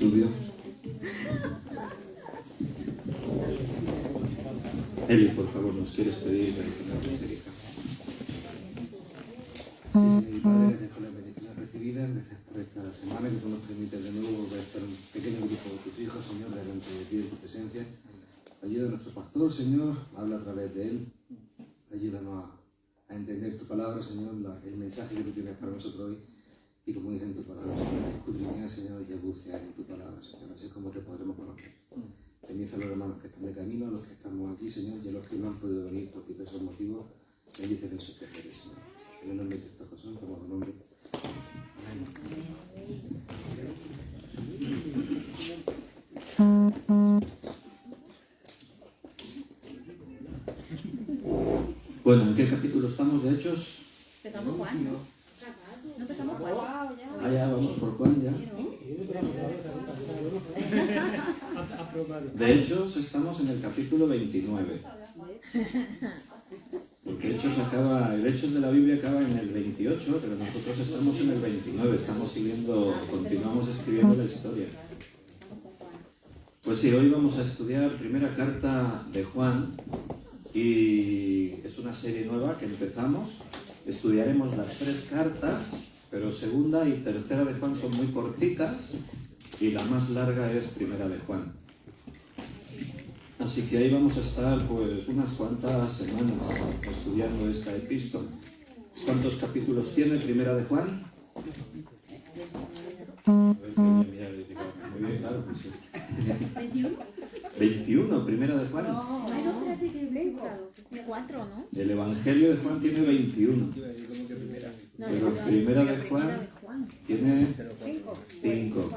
estudio. Eli, por favor, nos quieres pedir que el Señor nos dirija. Sí, Señor y Padre, gracias por las bendiciones recibidas, gracias por esta semana que tú nos permites de nuevo ver estar un pequeño grupo de tus hijos, Señor, delante de ti, en tu presencia. Ayuda a nuestro pastor, Señor, habla a través de él. Ayúdanos a entender tu palabra, Señor, el mensaje que tú tienes para nosotros hoy. Y como dice en tu palabra, Señor, escudriñar, Señor, y a bucear en tu palabra, Señor. Así es como te podremos conocer. Bendice a los hermanos que están de camino, a los que estamos aquí, Señor, y a los que no han podido venir por diversos motivos. Bendice en sus quehaceres, Señor. En el nombre de Cristo Jesús, como tu nombre. Bueno, ¿en qué capítulo estamos de Hechos? ¿Empezamos Juan? ¿No empezamos Juan? Ah, ya, vamos por Juan, ya. De Hechos estamos en el capítulo 29. Porque el Hechos de la Biblia acaba en el 28, pero nosotros estamos en el 29, continuamos escribiendo la historia. Pues sí, hoy vamos a estudiar primera carta de Juan y es una serie nueva que empezamos. Estudiaremos las 3 cartas, pero segunda y tercera de Juan son muy cortitas y la más larga es primera de Juan. Así que ahí vamos a estar pues unas cuantas semanas estudiando esta epístola. ¿Cuántos capítulos tiene primera de Juan? Muy bien, claro que sí. 21, primera de Juan. No, espérate, que blanco. 4, ¿no? El Evangelio de Juan tiene 21. Pero primera de Juan tiene 5. 5.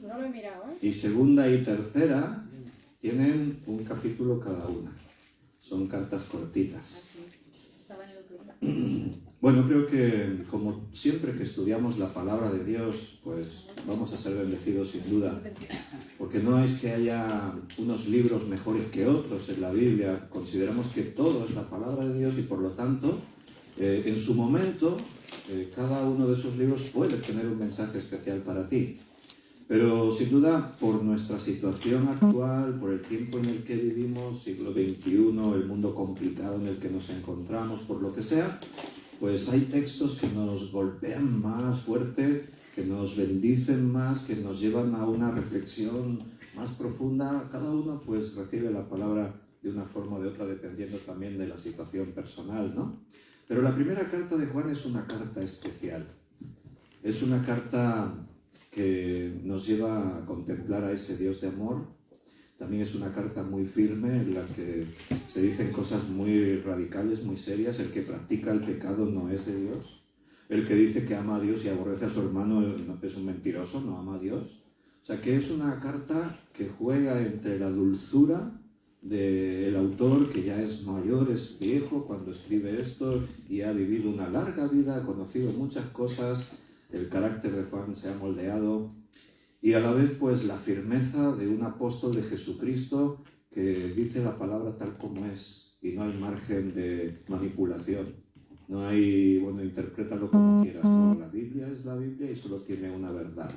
No lo he mirado, ¿eh? Y segunda y tercera tienen un capítulo cada una. Son cartas cortitas. Bueno, creo que como siempre que estudiamos la palabra de Dios, pues vamos a ser bendecidos sin duda. Porque no es que haya unos libros mejores que otros en la Biblia. Consideramos que todo es la palabra de Dios y por lo tanto, en su momento, cada uno de esos libros puede tener un mensaje especial para ti. Pero sin duda, por nuestra situación actual, por el tiempo en el que vivimos, siglo XXI, el mundo complicado en el que nos encontramos, por lo que sea, pues hay textos que nos golpean más fuerte, que nos bendicen más, que nos llevan a una reflexión más profunda. Cada uno pues recibe la palabra de una forma o de otra, dependiendo también de la situación personal, ¿no? Pero la primera carta de Juan es una carta especial. Es una carta que nos lleva a contemplar a ese Dios de amor. También es una carta muy firme en la que se dicen cosas muy radicales, muy serias. El que practica el pecado no es de Dios. El que dice que ama a Dios y aborrece a su hermano es un mentiroso, no ama a Dios. O sea que es una carta que juega entre la dulzura del autor, que ya es mayor, es viejo cuando escribe esto y ha vivido una larga vida, ha conocido muchas cosas. El carácter de Juan se ha moldeado y a la vez pues la firmeza de un apóstol de Jesucristo que dice la palabra tal como es y no hay margen de manipulación, no hay, bueno, interprétalo como quieras, no, la Biblia es la Biblia y solo tiene una verdad.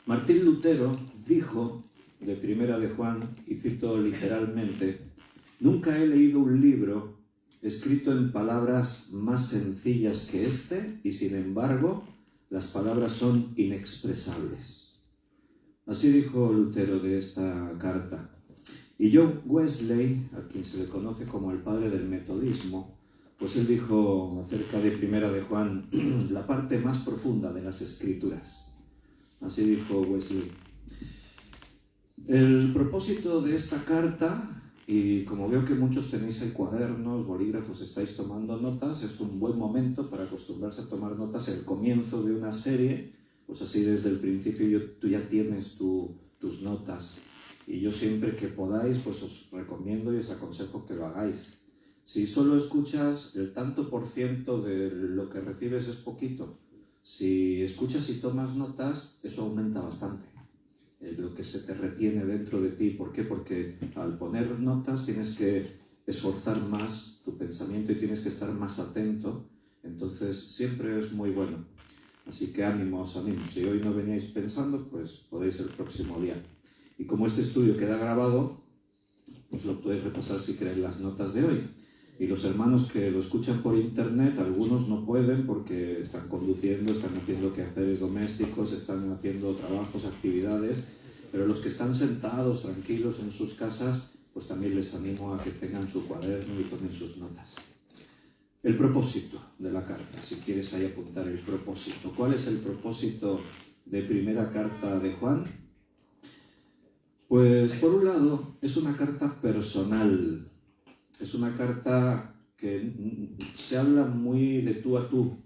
Martín Lutero dijo de primera de Juan, y cito literalmente: nunca he leído un libro escrito en palabras más sencillas que este, y sin embargo, las palabras son inexpresables. Así dijo Lutero de esta carta. Y John Wesley, a quien se le conoce como el padre del metodismo, pues él dijo acerca de primera de Juan, la parte más profunda de las Escrituras. Así dijo Wesley. El propósito de esta carta, y como veo que muchos tenéis en cuadernos, bolígrafos, estáis tomando notas, es un buen momento para acostumbrarse a tomar notas el comienzo de una serie, pues así desde el principio tú ya tienes tus notas. Y yo siempre que podáis, pues os recomiendo y os aconsejo que lo hagáis. Si solo escuchas el tanto por ciento de lo que recibes es poquito. Si escuchas y tomas notas, eso aumenta bastante. Lo que se te retiene dentro de ti. ¿Por qué? Porque al poner notas tienes que esforzar más tu pensamiento y tienes que estar más atento. Entonces siempre es muy bueno. Así que ánimo, os animo. Si hoy no veníais pensando, pues podéis el próximo día. Y como este estudio queda grabado, pues lo podéis repasar si queréis las notas de hoy. Y los hermanos que lo escuchan por internet, algunos no pueden porque están conduciendo, están haciendo quehaceres domésticos, están haciendo trabajos, actividades, pero los que están sentados, tranquilos en sus casas, pues también les animo a que tengan su cuaderno y tomen sus notas. El propósito de la carta, si quieres ahí apuntar el propósito. ¿Cuál es el propósito de primera carta de Juan? Pues por un lado es una carta personal, es una carta que se habla muy de tú a tú.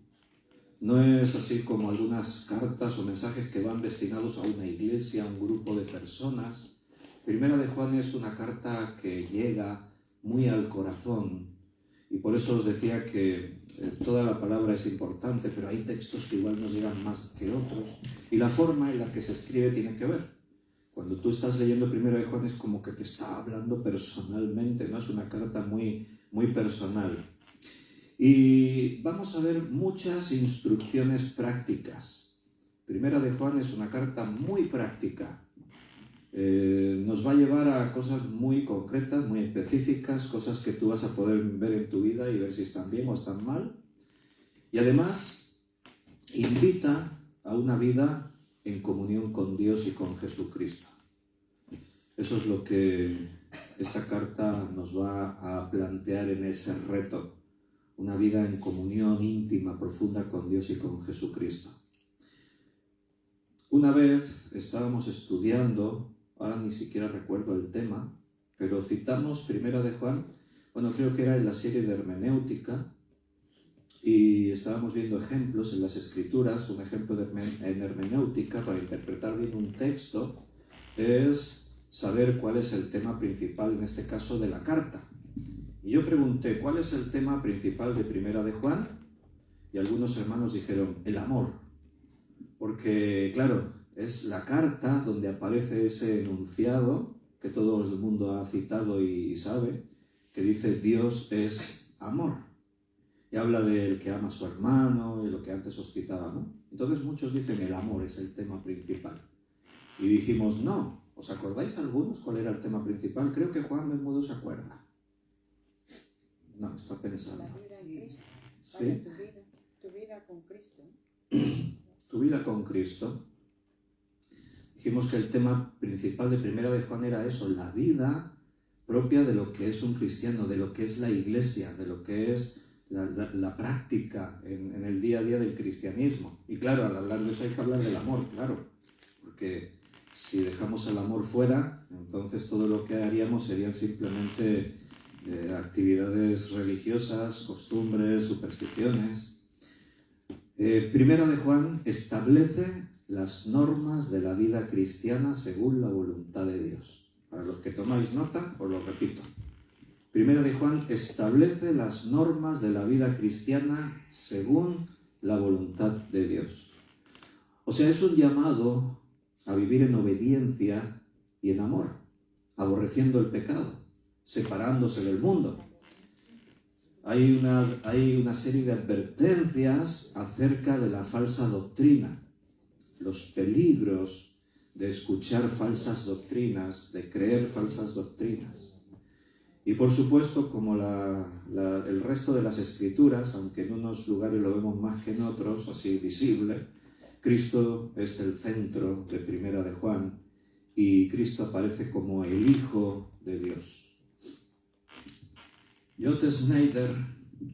No es así como algunas cartas o mensajes que van destinados a una iglesia, a un grupo de personas. Primera de Juan es una carta que llega muy al corazón y por eso os decía que toda la palabra es importante, pero hay textos que igual nos llegan más que otros y la forma en la que se escribe tiene que ver. Cuando tú estás leyendo Primera de Juan es como que te está hablando personalmente, ¿no? Es una carta muy, muy personal. Y vamos a ver muchas instrucciones prácticas. Primera de Juan es una carta muy práctica. Nos va a llevar a cosas muy concretas, muy específicas, cosas que tú vas a poder ver en tu vida y ver si están bien o están mal. Y además invita a una vida en comunión con Dios y con Jesucristo. Eso es lo que esta carta nos va a plantear en ese reto, una vida en comunión íntima, profunda con Dios y con Jesucristo. Una vez estábamos estudiando, ahora ni siquiera recuerdo el tema, pero citamos Primera de Juan, bueno, creo que era en la serie de hermenéutica, y estábamos viendo ejemplos en las Escrituras. Un ejemplo en hermenéutica para interpretar bien un texto es saber cuál es el tema principal, en este caso, de la carta. Y yo pregunté, ¿cuál es el tema principal de Primera de Juan? Y algunos hermanos dijeron, el amor. Porque, claro, es la carta donde aparece ese enunciado que todo el mundo ha citado y sabe, que dice Dios es amor. Y habla del que ama a su hermano y lo que antes os citaba, ¿no? Entonces muchos dicen el amor es el tema principal. Y dijimos, no. ¿Os acordáis algunos cuál era el tema principal? Creo que Juan Bermudo se acuerda. No, está pensando. La vida en Cristo. ¿Sí? Tu vida con Cristo. Tu vida con Cristo. Dijimos que el tema principal de Primera de Juan era eso, la vida propia de lo que es un cristiano, de lo que es la iglesia, de lo que es la práctica en el día a día del cristianismo. Y claro, al hablar de eso hay que hablar del amor, claro, porque si dejamos el amor fuera, entonces todo lo que haríamos serían simplemente actividades religiosas, costumbres, supersticiones. Primera de Juan establece las normas de la vida cristiana según la voluntad de Dios. Para los que tomáis nota, os lo repito. Primera de Juan establece las normas de la vida cristiana según la voluntad de Dios. O sea, es un llamado a vivir en obediencia y en amor, aborreciendo el pecado, separándose del mundo. Hay una serie de advertencias acerca de la falsa doctrina, los peligros de escuchar falsas doctrinas, de creer falsas doctrinas. Y por supuesto, como el resto de las Escrituras, aunque en unos lugares lo vemos más que en otros, así visible, Cristo es el centro de Primera de Juan y Cristo aparece como el Hijo de Dios. J. Schneider,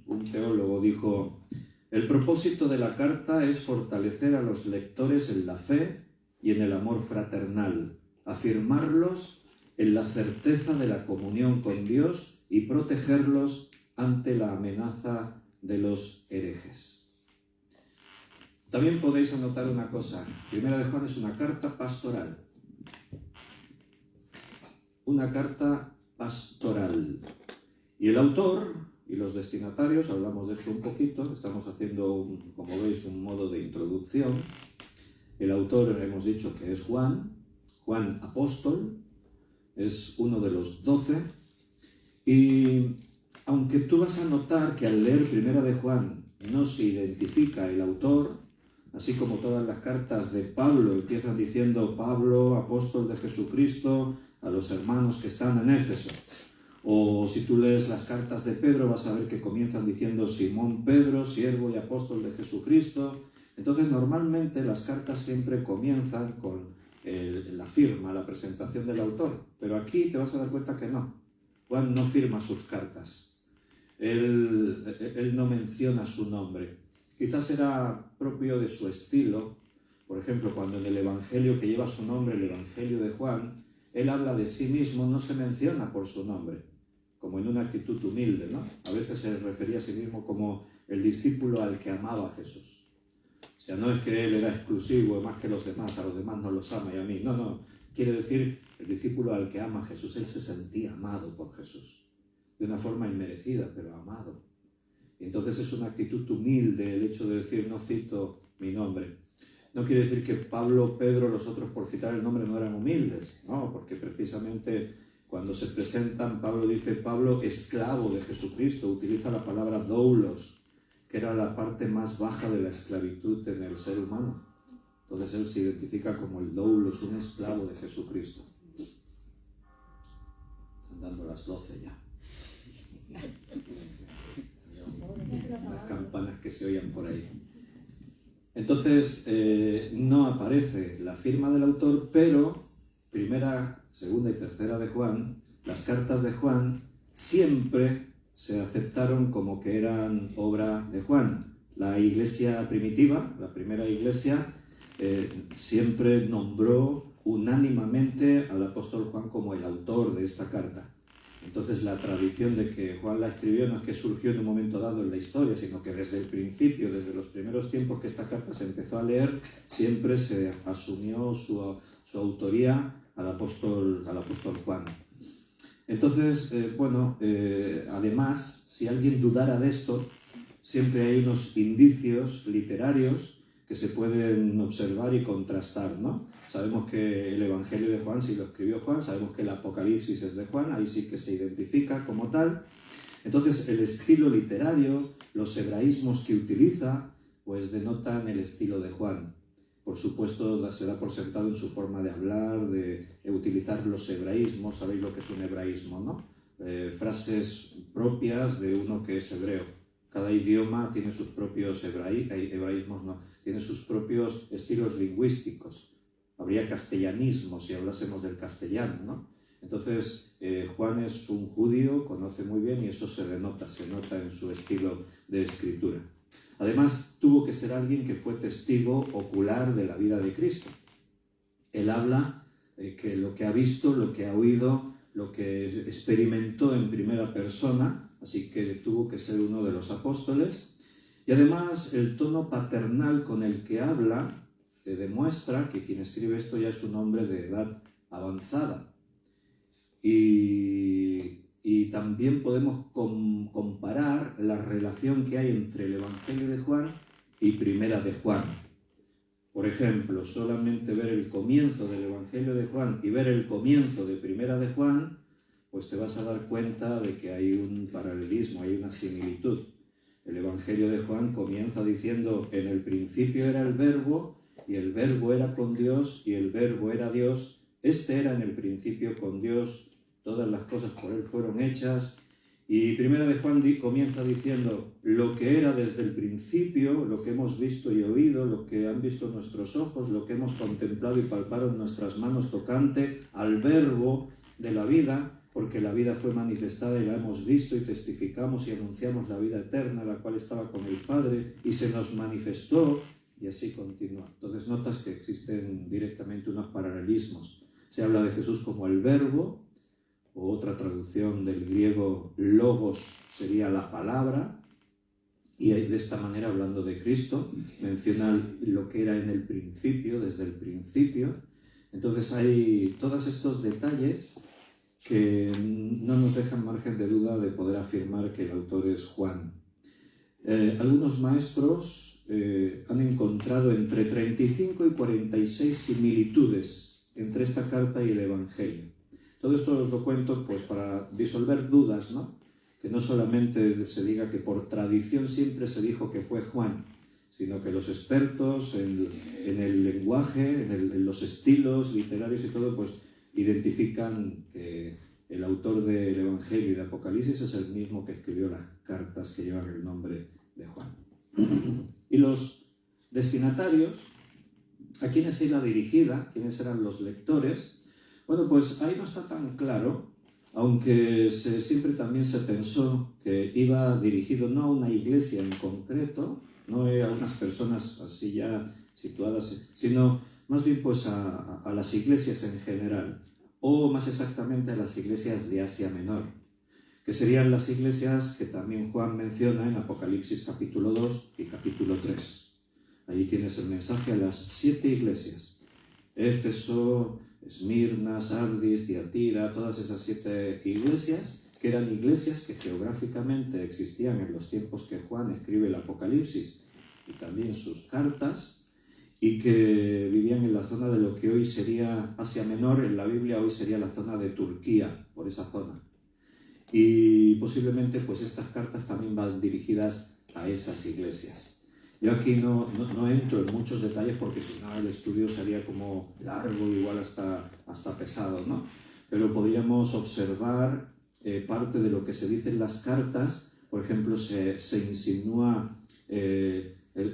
un teólogo, dijo: el propósito de la carta es fortalecer a los lectores en la fe y en el amor fraternal, afirmarlos en la certeza de la comunión con Dios y protegerlos ante la amenaza de los herejes. También podéis anotar una cosa. Primera de Juan es una carta pastoral. Una carta pastoral. Y el autor y los destinatarios, hablamos de esto un poquito, estamos haciendo, como veis, un modo de introducción. El autor hemos dicho que es Juan apóstol, es uno de los 12, y aunque tú vas a notar que al leer Primera de Juan no se identifica el autor, así como todas las cartas de Pablo empiezan diciendo Pablo, apóstol de Jesucristo, a los hermanos que están en Éfeso. O si tú lees las cartas de Pedro vas a ver que comienzan diciendo Simón Pedro, siervo y apóstol de Jesucristo. Entonces normalmente las cartas siempre comienzan con la firma, la presentación del autor. Pero aquí te vas a dar cuenta que no. Juan no firma sus cartas. Él no menciona su nombre. Quizás era propio de su estilo. Por ejemplo, cuando en el Evangelio que lleva su nombre, el Evangelio de Juan, él habla de sí mismo, no se menciona por su nombre, como en una actitud humilde, ¿no? A veces se refería a sí mismo como el discípulo al que amaba a Jesús. O sea, no es que él era exclusivo más que los demás, a los demás no los ama y a mí. No. Quiere decir el discípulo al que ama a Jesús. Él se sentía amado por Jesús. De una forma inmerecida, pero amado. Y entonces es una actitud humilde el hecho de decir, no cito mi nombre. No quiere decir que Pablo, Pedro, los otros por citar el nombre no eran humildes. No, porque precisamente cuando se presentan, Pablo dice, Pablo, esclavo de Jesucristo. Utiliza la palabra doulos, que era la parte más baja de la esclavitud en el ser humano. Entonces él se identifica como el doulos, un esclavo de Jesucristo. Están dando las 12 ya. Las campanas que se oían por ahí. Entonces no aparece la firma del autor, pero primera, segunda y tercera de Juan, las cartas de Juan siempre se aceptaron como que eran obra de Juan. La iglesia primitiva, la primera iglesia, siempre nombró unánimemente al apóstol Juan como el autor de esta carta. Entonces la tradición de que Juan la escribió no es que surgió en un momento dado en la historia, sino que desde el principio, desde los primeros tiempos que esta carta se empezó a leer, siempre se asumió su autoría al apóstol Juan. Entonces, además, si alguien dudara de esto, siempre hay unos indicios literarios que se pueden observar y contrastar, ¿no? Sabemos que el Evangelio de Juan sí lo escribió Juan, sabemos que el Apocalipsis es de Juan, ahí sí que se identifica como tal. Entonces, el estilo literario, los hebraísmos que utiliza, pues denotan el estilo de Juan. Por supuesto, se da por sentado en su forma de hablar, de utilizar los hebraísmos. Sabéis lo que es un hebraísmo, ¿no? Frases propias de uno que es hebreo. Cada idioma tiene sus propios hebraísmos, no, tiene sus propios estilos lingüísticos. Habría castellanismo si hablásemos del castellano, ¿no? Entonces, Juan es un judío, conoce muy bien y eso se nota en su estilo de escritura. Además, tuvo que ser alguien que fue testigo ocular de la vida de Cristo. Él habla que lo que ha visto, lo que ha oído, lo que experimentó en primera persona, así que tuvo que ser uno de los apóstoles. Y además, el tono paternal con el que habla demuestra que quien escribe esto ya es un hombre de edad avanzada. Y también podemos comparar la relación que hay entre el Evangelio de Juan y Primera de Juan. Por ejemplo, solamente ver el comienzo del Evangelio de Juan y ver el comienzo de Primera de Juan, pues te vas a dar cuenta de que hay un paralelismo, hay una similitud. El Evangelio de Juan comienza diciendo, en el principio era el Verbo, y el Verbo era con Dios, y el Verbo era Dios. Este era en el principio con Dios. Todas las cosas por él fueron hechas. Y Primera de Juan comienza diciendo, lo que era desde el principio, lo que hemos visto y oído, lo que han visto nuestros ojos, lo que hemos contemplado y palpado en nuestras manos tocante al Verbo de la vida, porque la vida fue manifestada y la hemos visto y testificamos y anunciamos la vida eterna, la cual estaba con el Padre y se nos manifestó, y así continúa. Entonces notas que existen directamente unos paralelismos. Se habla de Jesús como el Verbo, o otra traducción del griego logos sería la palabra, y de esta manera, hablando de Cristo, menciona lo que era en el principio, desde el principio. Entonces hay todos estos detalles que no nos dejan margen de duda de poder afirmar que el autor es Juan. Algunos maestros han encontrado entre 35 y 46 similitudes entre esta carta y el Evangelio. Todo esto os lo cuento pues para disolver dudas, ¿no? Que no solamente se diga que por tradición siempre se dijo que fue Juan, sino que los expertos en el lenguaje, en los estilos literarios y todo, pues identifican que el autor del Evangelio y de Apocalipsis es el mismo que escribió las cartas que llevan el nombre de Juan. Y los destinatarios, ¿a quiénes era dirigida? ¿Quiénes eran los lectores? Bueno, pues ahí no está tan claro, aunque siempre también se pensó que iba dirigido no a una iglesia en concreto, no a unas personas así ya situadas, sino más bien pues a las iglesias en general, o más exactamente a las iglesias de Asia Menor, que serían las iglesias que también Juan menciona en Apocalipsis capítulo 2 y capítulo 3. Allí tienes el mensaje a las 7 iglesias: Éfeso, Esmirna, Sardis, Tiatira, todas esas 7 iglesias, que eran iglesias que geográficamente existían en los tiempos que Juan escribe el Apocalipsis y también sus cartas, y que vivían en la zona de lo que hoy sería Asia Menor. En la Biblia hoy sería la zona de Turquía, por esa zona. Y posiblemente pues estas cartas también van dirigidas a esas iglesias. Yo aquí no entro en muchos detalles porque si no el estudio sería como largo, igual hasta pesado, ¿no? Pero podríamos observar parte de lo que se dice en las cartas. Por ejemplo, se insinúa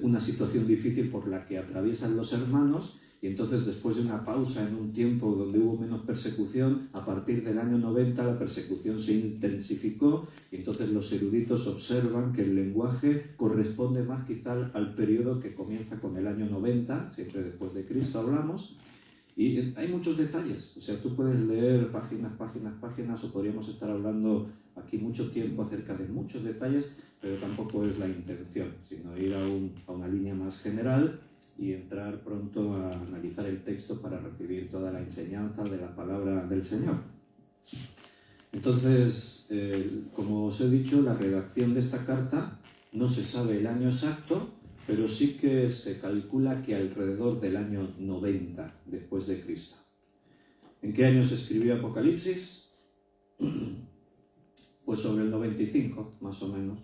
una situación difícil por la que atraviesan los hermanos, y entonces después de una pausa en un tiempo donde hubo menos persecución, a partir del año 90 la persecución se intensificó, y entonces los eruditos observan que el lenguaje corresponde más quizá al periodo que comienza con el año 90, siempre después de Cristo hablamos, y hay muchos detalles. O sea, tú puedes leer páginas, o podríamos estar hablando aquí mucho tiempo acerca de muchos detalles, pero tampoco es la intención, sino ir a una línea más general y entrar pronto a analizar el texto para recibir toda la enseñanza de la palabra del Señor. Entonces, como os he dicho, la redacción de esta carta no se sabe el año exacto, pero sí que se calcula que alrededor del año 90 después de Cristo. ¿En qué año se escribió Apocalipsis? Pues sobre el 95, más o menos.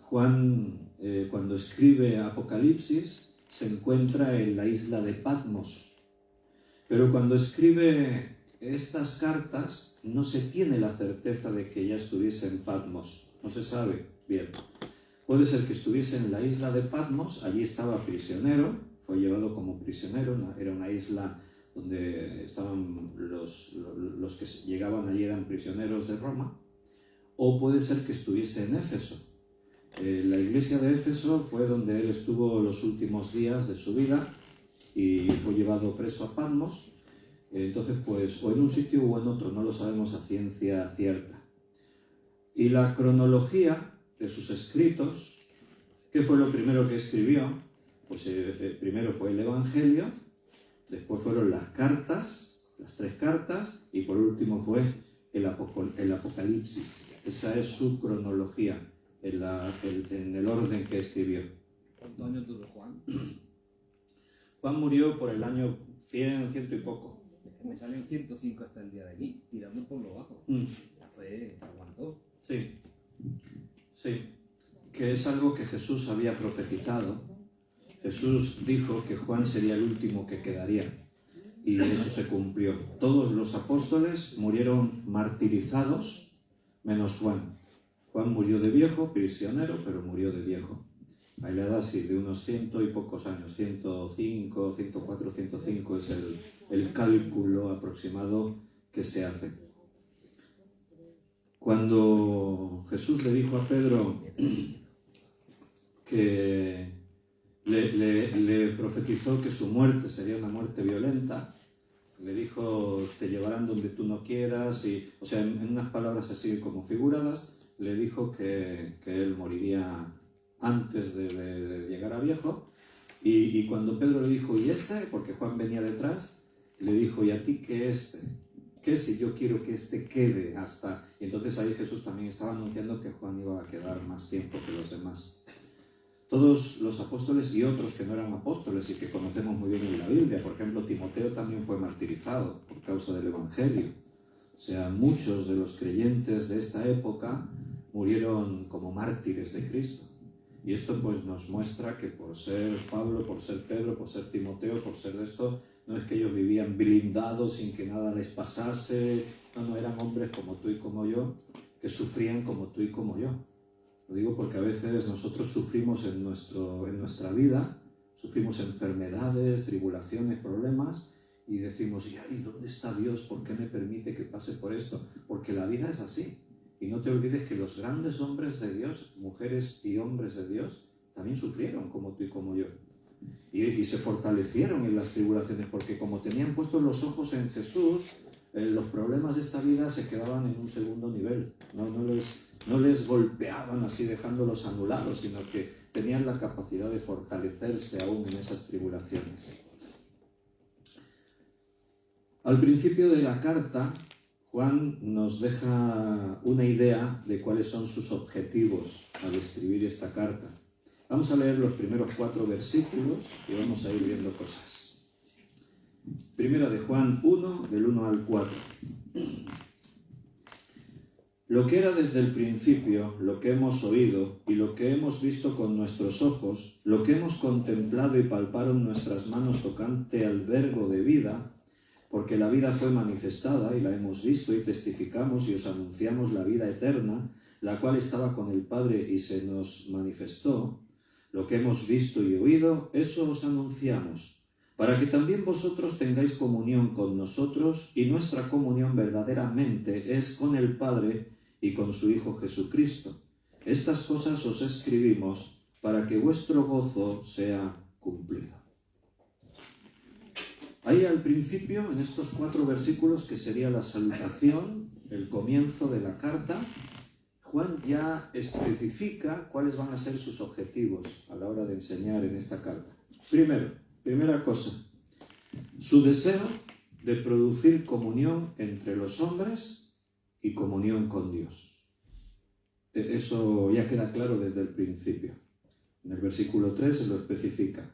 Juan, cuando escribe Apocalipsis, se encuentra en la isla de Patmos. Pero cuando escribe estas cartas, no se tiene la certeza de que ya estuviese en Patmos. No se sabe bien. Puede ser que estuviese en la isla de Patmos, allí estaba prisionero, fue llevado como prisionero, era una isla donde estaban los que llegaban allí eran prisioneros de Roma, o puede ser que estuviese en Éfeso. La iglesia de Éfeso fue donde él estuvo los últimos días de su vida y fue llevado preso a Patmos. Entonces, pues, o en un sitio o en otro, no lo sabemos a ciencia cierta. Y la cronología de sus escritos, ¿qué fue lo primero que escribió? Pues primero fue el Evangelio, después fueron las cartas, las 3 cartas, y por último fue el Apocalipsis. Esa es su cronología, en el orden que escribió. ¿Cuántos años duró Juan? Juan murió por el año 100 y poco. Es que me salen 105 hasta el día de aquí, tirando por lo bajo. Ya fue, aguantó. Sí, sí, que es algo que Jesús había profetizado. Jesús dijo que Juan sería el último que quedaría, y eso se cumplió. Todos los apóstoles murieron martirizados, menos Juan. Juan murió de viejo, prisionero, pero murió de viejo. A la edad sí, de unos 100 y pocos años, 105, 104, 105 es el cálculo aproximado que se hace. Cuando Jesús le dijo a Pedro que le profetizó que su muerte sería una muerte violenta, le dijo, te llevarán donde tú no quieras, y, o sea, en unas palabras así como figuradas, le dijo que él moriría antes de llegar a viejo, y cuando Pedro le dijo, ¿y este? Porque Juan venía detrás, le dijo, ¿y a ti qué este? ¿Qué si yo quiero que este quede hasta...? Y entonces ahí Jesús también estaba anunciando que Juan iba a quedar más tiempo que los demás. Todos los apóstoles y otros que no eran apóstoles y que conocemos muy bien en la Biblia, por ejemplo, Timoteo también fue martirizado por causa del Evangelio. O sea, muchos de los creyentes de esta época murieron como mártires de Cristo. Y esto pues nos muestra que por ser Pablo, por ser Pedro, por ser Timoteo, por ser esto, no es que ellos vivían blindados sin que nada les pasase, no, eran hombres como tú y como yo, que sufrían como tú y como yo. Lo digo porque a veces nosotros sufrimos en nuestra vida, sufrimos enfermedades, tribulaciones, problemas, y decimos, ¿y dónde está Dios? ¿Por qué me permite que pase por esto? Porque la vida es así. Y no te olvides que los grandes hombres de Dios, mujeres y hombres de Dios, también sufrieron como tú y como yo. Y se fortalecieron en las tribulaciones, porque como tenían puestos los ojos en Jesús, los problemas de esta vida se quedaban en un segundo nivel. No les golpeaban así dejándolos anulados, sino que tenían la capacidad de fortalecerse aún en esas tribulaciones. Al principio de la carta, Juan nos deja una idea de cuáles son sus objetivos al escribir esta carta. Vamos a leer los primeros 4 versículos y vamos a ir viendo cosas. Primera de Juan 1, del 1 al 4. Lo que era desde el principio, lo que hemos oído y lo que hemos visto con nuestros ojos, lo que hemos contemplado y palparon nuestras manos tocante al verbo de vida, porque la vida fue manifestada y la hemos visto y testificamos y os anunciamos la vida eterna, la cual estaba con el Padre y se nos manifestó. Lo que hemos visto y oído, eso os anunciamos, para que también vosotros tengáis comunión con nosotros, y nuestra comunión verdaderamente es con el Padre y con su Hijo Jesucristo. Estas cosas os escribimos para que vuestro gozo sea cumplido. Ahí al principio, en estos 4 versículos, que sería la salutación, el comienzo de la carta, Juan ya especifica cuáles van a ser sus objetivos a la hora de enseñar en esta carta. Primera cosa, su deseo de producir comunión entre los hombres y comunión con Dios. Eso ya queda claro desde el principio. En el versículo 3 se lo especifica.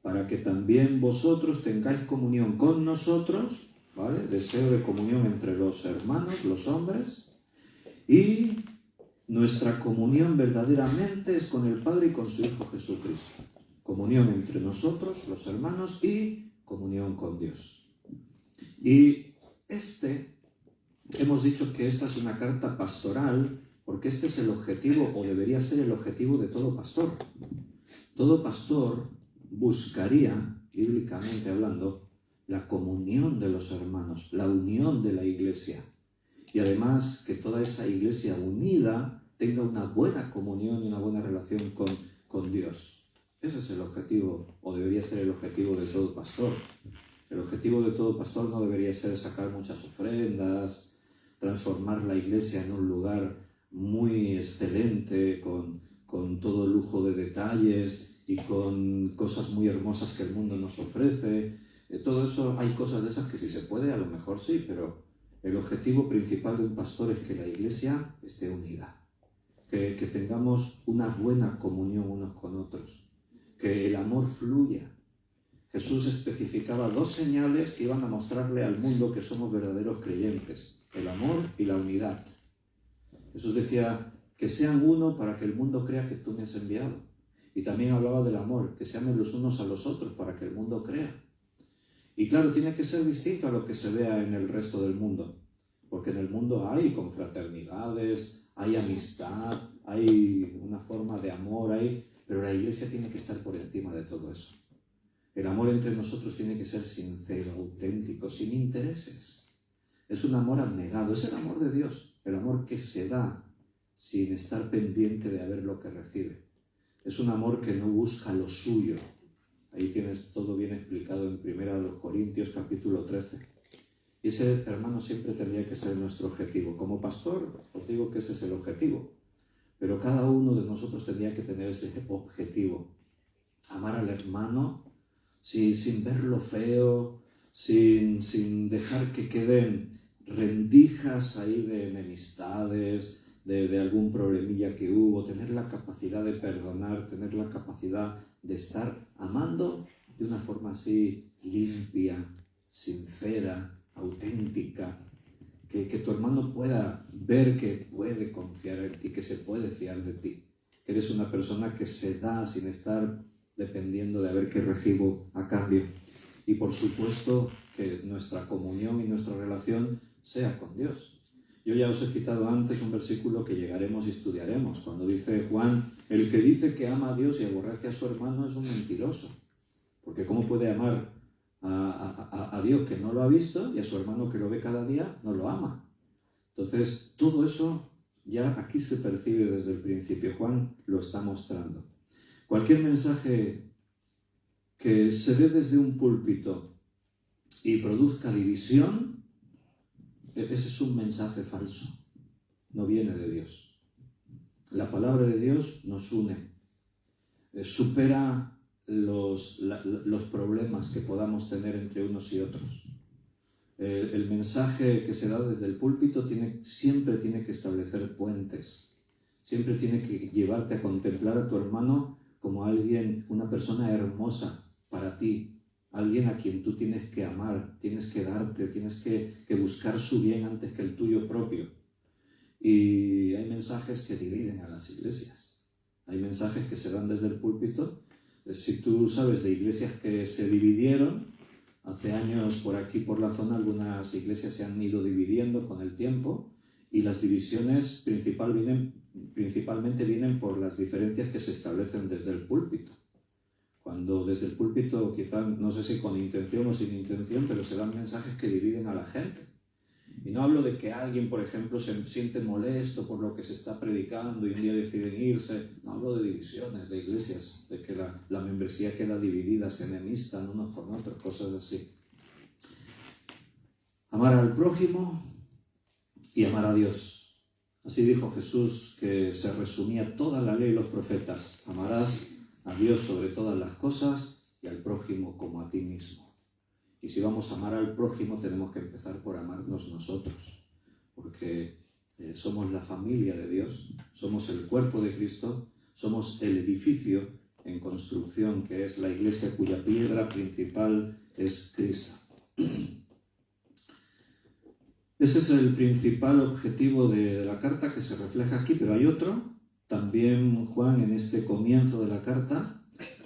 Para que también vosotros tengáis comunión con nosotros, ¿vale? Deseo de comunión entre los hermanos, los hombres, y nuestra comunión verdaderamente es con el Padre y con su Hijo Jesucristo. Comunión entre nosotros, los hermanos, y comunión con Dios. Y hemos dicho que esta es una carta pastoral, porque este es el objetivo, o debería ser el objetivo de todo pastor. Todo pastor buscaría, bíblicamente hablando, la comunión de los hermanos, la unión de la iglesia. Y además que toda esa iglesia unida tenga una buena comunión y una buena relación con Dios. Ese es el objetivo, o debería ser el objetivo de todo pastor. El objetivo de todo pastor no debería ser sacar muchas ofrendas, transformar la iglesia en un lugar muy excelente, con todo lujo de detalles y con cosas muy hermosas que el mundo nos ofrece. Todo eso, hay cosas de esas que si se puede, a lo mejor sí, pero el objetivo principal de un pastor es que la iglesia esté unida, que tengamos una buena comunión unos con otros, que el amor fluya. Jesús especificaba 2 señales que iban a mostrarle al mundo que somos verdaderos creyentes: el amor y la unidad. Jesús decía que sean uno para que el mundo crea que tú me has enviado. Y también hablaba del amor, que se amen los unos a los otros para que el mundo crea. Y claro, tiene que ser distinto a lo que se vea en el resto del mundo, porque en el mundo hay confraternidades, hay amistad, hay una forma de amor, pero la iglesia tiene que estar por encima de todo eso. El amor entre nosotros tiene que ser sincero, auténtico, sin intereses. Es un amor abnegado, es el amor de Dios, el amor que se da sin estar pendiente de ver lo que recibe. Es un amor que no busca lo suyo. Ahí tienes todo bien explicado en 1 Corintios capítulo 13. Y ese, hermano, siempre tendría que ser nuestro objetivo. Como pastor, os digo que ese es el objetivo. Pero cada uno de nosotros tendría que tener ese objetivo. Amar al hermano sin verlo feo, sin dejar que queden rendijas ahí de enemistades, de algún problemilla que hubo, tener la capacidad de perdonar, tener la capacidad de estar amando de una forma así limpia, sincera, auténtica, que tu hermano pueda ver que puede confiar en ti, que se puede fiar de ti, que eres una persona que se da sin estar dependiendo de a ver qué recibo a cambio. Y por supuesto que nuestra comunión y nuestra relación sea con Dios. Yo ya os he citado antes un versículo que llegaremos y estudiaremos, cuando dice Juan, el que dice que ama a Dios y aborrece a su hermano es un mentiroso. Porque ¿cómo puede amar a Dios que no lo ha visto y a su hermano que lo ve cada día no lo ama? Entonces, todo eso ya aquí se percibe desde el principio. Juan lo está mostrando. Cualquier mensaje que se dé desde un púlpito y produzca división, ese es un mensaje falso. No viene de Dios. La palabra de Dios nos une. Supera los problemas que podamos tener entre unos y otros. El mensaje que se da desde el púlpito siempre tiene que establecer puentes. Siempre tiene que llevarte a contemplar a tu hermano como alguien, una persona hermosa para ti, alguien a quien tú tienes que amar, tienes que darte, tienes que buscar su bien antes que el tuyo propio. Y hay mensajes que dividen a las iglesias. Hay mensajes que se dan desde el púlpito. Si tú sabes de iglesias que se dividieron, hace años por aquí, por la zona, algunas iglesias se han ido dividiendo con el tiempo y las divisiones principalmente vienen por las diferencias que se establecen desde el púlpito. Cuando desde el púlpito, quizás, no sé si con intención o sin intención, pero se dan mensajes que dividen a la gente. Y no hablo de que alguien, por ejemplo, se siente molesto por lo que se está predicando y un día deciden irse. No hablo de divisiones, de iglesias, de que la membresía queda dividida, se enemistan unos con otros, cosas así. Amar al prójimo y amar a Dios. Así dijo Jesús, que se resumía toda la ley y los profetas. Amarás a Dios sobre todas las cosas y al prójimo como a ti mismo. Y si vamos a amar al prójimo, tenemos que empezar por amarnos nosotros, porque somos la familia de Dios, somos el cuerpo de Cristo, somos el edificio en construcción que es la iglesia cuya piedra principal es Cristo. Ese es el principal objetivo de la carta que se refleja aquí, pero hay otro. También Juan, en este comienzo de la carta,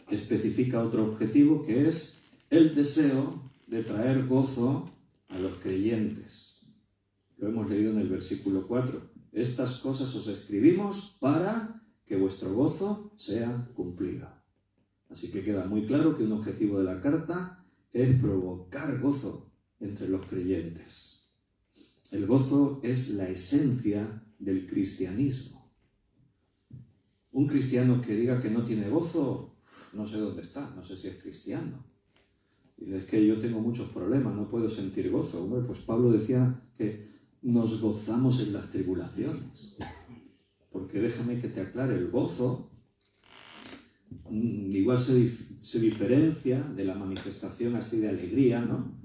especifica otro objetivo, que es el deseo de traer gozo a los creyentes. Lo hemos leído en el versículo 4. Estas cosas os escribimos para que vuestro gozo sea cumplido. Así que queda muy claro que un objetivo de la carta es provocar gozo entre los creyentes. El gozo es la esencia del cristianismo. Un cristiano que diga que no tiene gozo, no sé dónde está, no sé si es cristiano. Dice, es que yo tengo muchos problemas, no puedo sentir gozo. Hombre, pues Pablo decía que nos gozamos en las tribulaciones. Porque déjame que te aclare, el gozo igual se diferencia de la manifestación así de alegría, ¿no?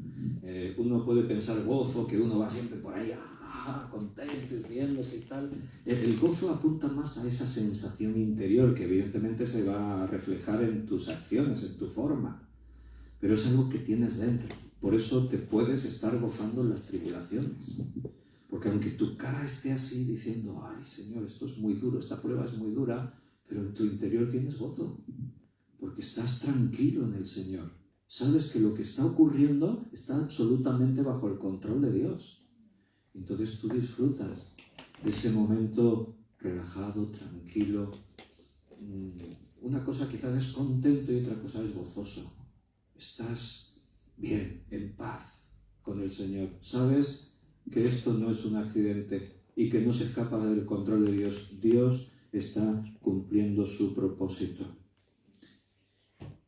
Uno puede pensar gozo, que uno va siempre por ahí, contento y riéndose y tal. El gozo apunta más a esa sensación interior que evidentemente se va a reflejar en tus acciones, en tu forma. Pero es algo que tienes dentro. Por eso te puedes estar gozando en las tribulaciones. Porque aunque tu cara esté así diciendo, ay Señor, esto es muy duro, esta prueba es muy dura, pero en tu interior tienes gozo. Porque estás tranquilo en el Señor. Sabes que lo que está ocurriendo está absolutamente bajo el control de Dios. Entonces tú disfrutas de ese momento relajado, tranquilo. Una cosa quizás es contento y otra cosa es gozoso. Estás bien, en paz con el Señor. Sabes que esto no es un accidente y que no se escapa del control de Dios. Dios está cumpliendo su propósito.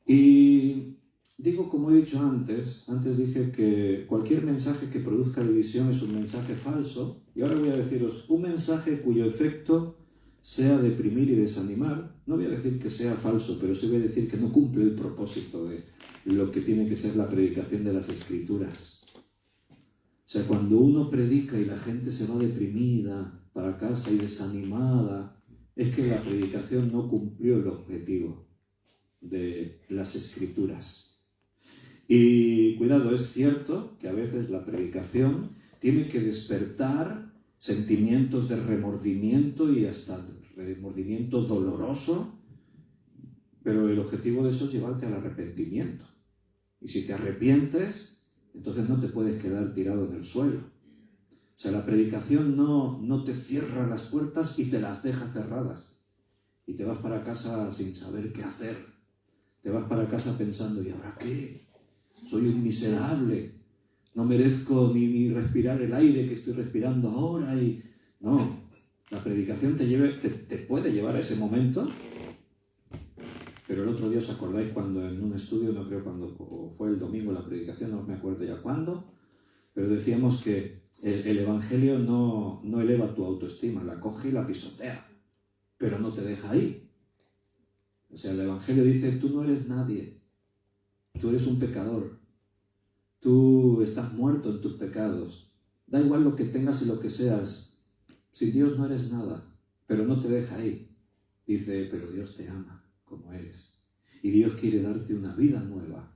Y digo, como he dicho antes dije que cualquier mensaje que produzca división es un mensaje falso. Y ahora voy a deciros un mensaje cuyo efecto sea deprimir y desanimar. No voy a decir que sea falso, pero sí voy a decir que no cumple el propósito de lo que tiene que ser la predicación de las Escrituras. O sea, cuando uno predica y la gente se va deprimida para casa y desanimada, es que la predicación no cumplió el objetivo de las Escrituras. Y cuidado, es cierto que a veces la predicación tiene que despertar sentimientos de remordimiento y hasta remordimiento doloroso, pero el objetivo de eso es llevarte al arrepentimiento. Y si te arrepientes, entonces no te puedes quedar tirado en el suelo. O sea, la predicación no te cierra las puertas y te las deja cerradas. Y te vas para casa sin saber qué hacer. Te vas para casa pensando, ¿y ahora qué? Soy un miserable. No merezco ni respirar el aire que estoy respirando ahora. No, la predicación te puede llevar a ese momento. Pero el otro día, ¿os acordáis cuando en un estudio, no creo cuando o fue el domingo la predicación, no me acuerdo ya cuándo, pero decíamos que el Evangelio no eleva tu autoestima, la coge y la pisotea, pero no te deja ahí. O sea, el Evangelio dice, tú no eres nadie, tú eres un pecador, tú estás muerto en tus pecados, da igual lo que tengas y lo que seas, sin Dios no eres nada, pero no te deja ahí. Dice, pero Dios te ama como eres. Y Dios quiere darte una vida nueva.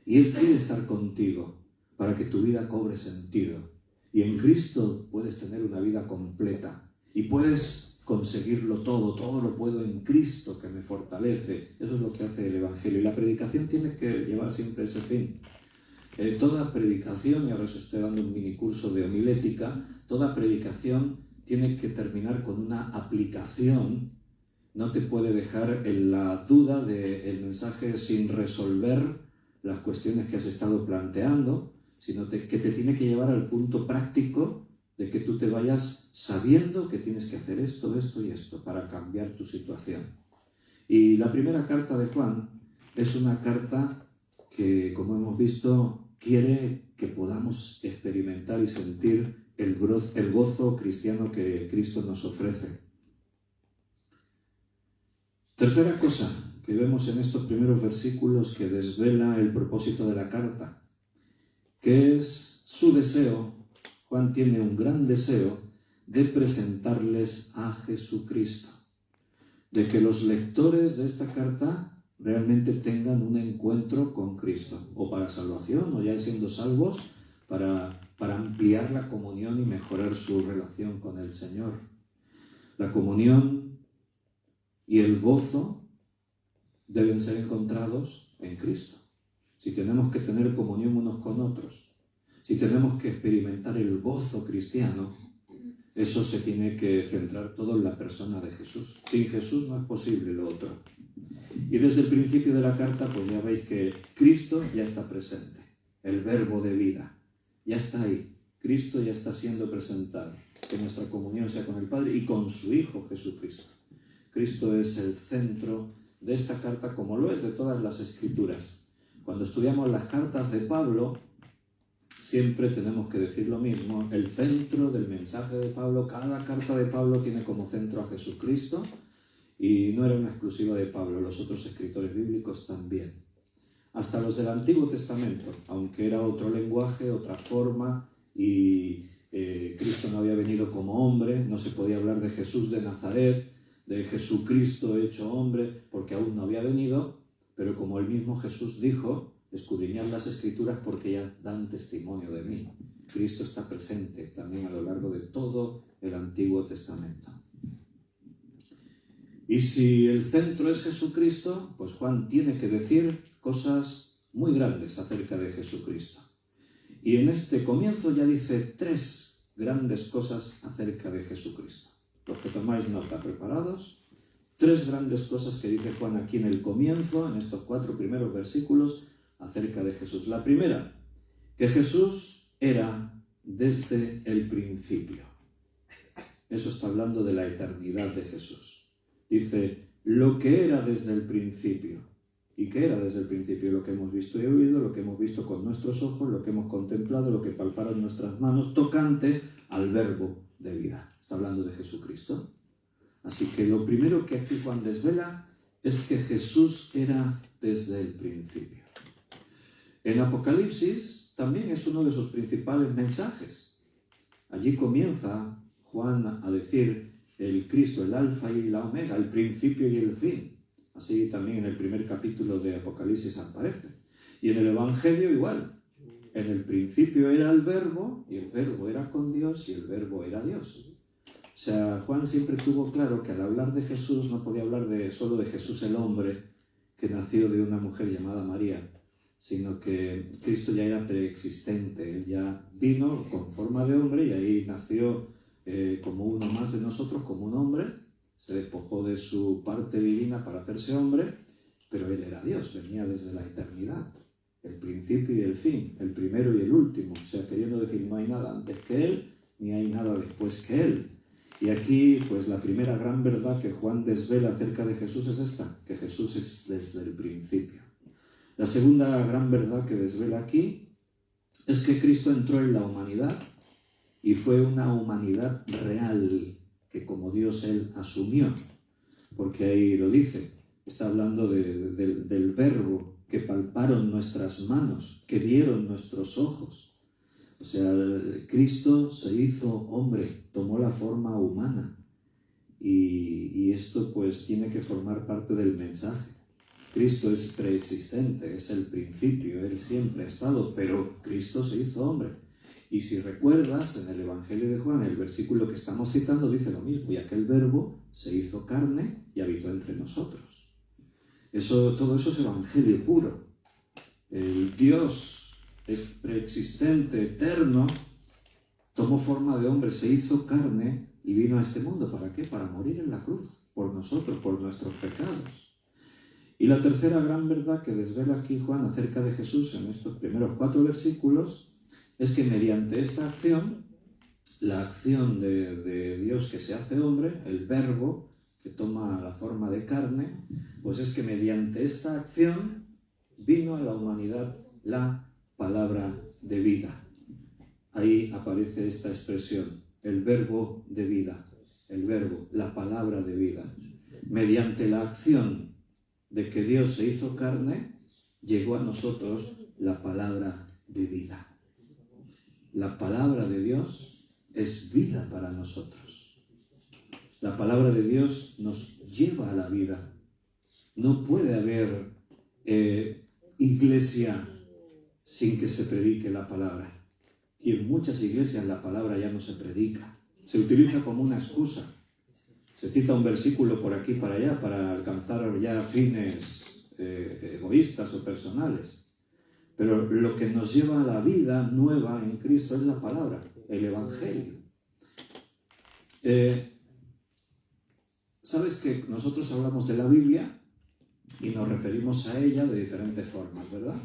Y Él quiere estar contigo para que tu vida cobre sentido. Y en Cristo puedes tener una vida completa. Y puedes conseguirlo todo lo puedo en Cristo que me fortalece. Eso es lo que hace el Evangelio. Y la predicación tiene que llevar siempre ese fin. Toda predicación, y ahora os estoy dando un mini curso de homilética, toda predicación tiene que terminar con una aplicación. No te puede dejar en la duda del mensaje sin resolver las cuestiones que has estado planteando, sino que te tiene que llevar al punto práctico de que tú te vayas sabiendo que tienes que hacer esto, esto y esto para cambiar tu situación. Y la primera carta de Juan es una carta que, como hemos visto, quiere que podamos experimentar y sentir el gozo cristiano que Cristo nos ofrece. Tercera cosa que vemos en estos primeros versículos que desvela el propósito de la carta, que es su deseo. Juan tiene un gran deseo de presentarles a Jesucristo, de que los lectores de esta carta realmente tengan un encuentro con Cristo, o para salvación, o ya siendo salvos, para ampliar la comunión y mejorar su relación con el Señor. La comunión y el gozo deben ser encontrados en Cristo. Si tenemos que tener comunión unos con otros, si tenemos que experimentar el gozo cristiano, eso se tiene que centrar todo en la persona de Jesús. Sin Jesús no es posible lo otro. Y desde el principio de la carta, pues ya veis que Cristo ya está presente. El verbo de vida ya está ahí. Cristo ya está siendo presentado. Que nuestra comunión sea con el Padre y con su Hijo Jesucristo. Cristo es el centro de esta carta, como lo es de todas las Escrituras. Cuando estudiamos las cartas de Pablo, siempre tenemos que decir lo mismo. El centro del mensaje de Pablo, cada carta de Pablo tiene como centro a Jesucristo, y no era una exclusiva de Pablo, los otros escritores bíblicos también. Hasta los del Antiguo Testamento, aunque era otro lenguaje, otra forma, y Cristo no había venido como hombre, no se podía hablar de Jesús de Nazaret, de Jesucristo hecho hombre, porque aún no había venido, pero como el mismo Jesús dijo, escudriñad las Escrituras porque ya dan testimonio de mí. Cristo está presente también a lo largo de todo el Antiguo Testamento. Y si el centro es Jesucristo, pues Juan tiene que decir cosas muy grandes acerca de Jesucristo. Y en este comienzo ya dice 3 grandes cosas acerca de Jesucristo. Los que tomáis nota, preparados. 3 grandes cosas que dice Juan aquí en el comienzo, en estos 4 primeros versículos, acerca de Jesús. La primera, que Jesús era desde el principio. Eso está hablando de la eternidad de Jesús. Dice, lo que era desde el principio. ¿Y qué era desde el principio? Lo que hemos visto y oído, lo que hemos visto con nuestros ojos, lo que hemos contemplado, lo que palparon nuestras manos, tocante al verbo de vida. Está hablando de Jesucristo. Así que lo primero que aquí Juan desvela es que Jesús era desde el principio. En Apocalipsis también es uno de sus principales mensajes. Allí comienza Juan a decir el Cristo, el alfa y la omega, el principio y el fin. Así también en el primer capítulo de Apocalipsis aparece. Y en el Evangelio igual. En el principio era el verbo, y el verbo era con Dios, y el verbo era Dios. O sea, Juan siempre tuvo claro que al hablar de Jesús no podía hablar solo de Jesús el hombre, que nació de una mujer llamada María, sino que Cristo ya era preexistente. Él ya vino con forma de hombre y ahí nació como uno más de nosotros, como un hombre, se despojó de su parte divina para hacerse hombre, pero Él era Dios, venía desde la eternidad, el principio y el fin, el primero y el último, o sea, queriendo decir, no hay nada antes que Él, ni hay nada después que Él. Y aquí, pues la primera gran verdad que Juan desvela acerca de Jesús es esta, que Jesús es desde el principio. La segunda gran verdad que desvela aquí es que Cristo entró en la humanidad y fue una humanidad real que como Dios Él asumió, porque ahí lo dice, está hablando del verbo que palparon nuestras manos, que vieron nuestros ojos. O sea, Cristo se hizo hombre, tomó la forma humana y esto pues tiene que formar parte del mensaje. Cristo es preexistente, es el principio, Él siempre ha estado, pero Cristo se hizo hombre. Y si recuerdas, en el Evangelio de Juan, el versículo que estamos citando dice lo mismo, y aquel verbo se hizo carne y habitó entre nosotros. Todo eso es Evangelio puro. El Dios preexistente, eterno, tomó forma de hombre, se hizo carne y vino a este mundo. ¿Para qué? Para morir en la cruz, por nosotros, por nuestros pecados. Y la tercera gran verdad que desvela aquí Juan acerca de Jesús en estos primeros 4 versículos es que mediante esta acción, la acción de Dios que se hace hombre, el verbo que toma la forma de carne, pues es que mediante esta acción vino a la humanidad la palabra de vida. Ahí aparece esta expresión, el verbo de vida, el verbo, la palabra de vida. Mediante la acción de que Dios se hizo carne, llegó a nosotros la palabra de vida. La palabra de Dios es vida para nosotros. La palabra de Dios nos lleva a la vida. No puede haber iglesia sin que se predique la palabra. Y en muchas iglesias la palabra ya no se predica. Se utiliza como una excusa. Se cita un versículo por aquí para allá para alcanzar ya fines egoístas o personales. Pero lo que nos lleva a la vida nueva en Cristo es la palabra, el Evangelio. Sabes que nosotros hablamos de la Biblia y nos referimos a ella de diferentes formas, ¿verdad?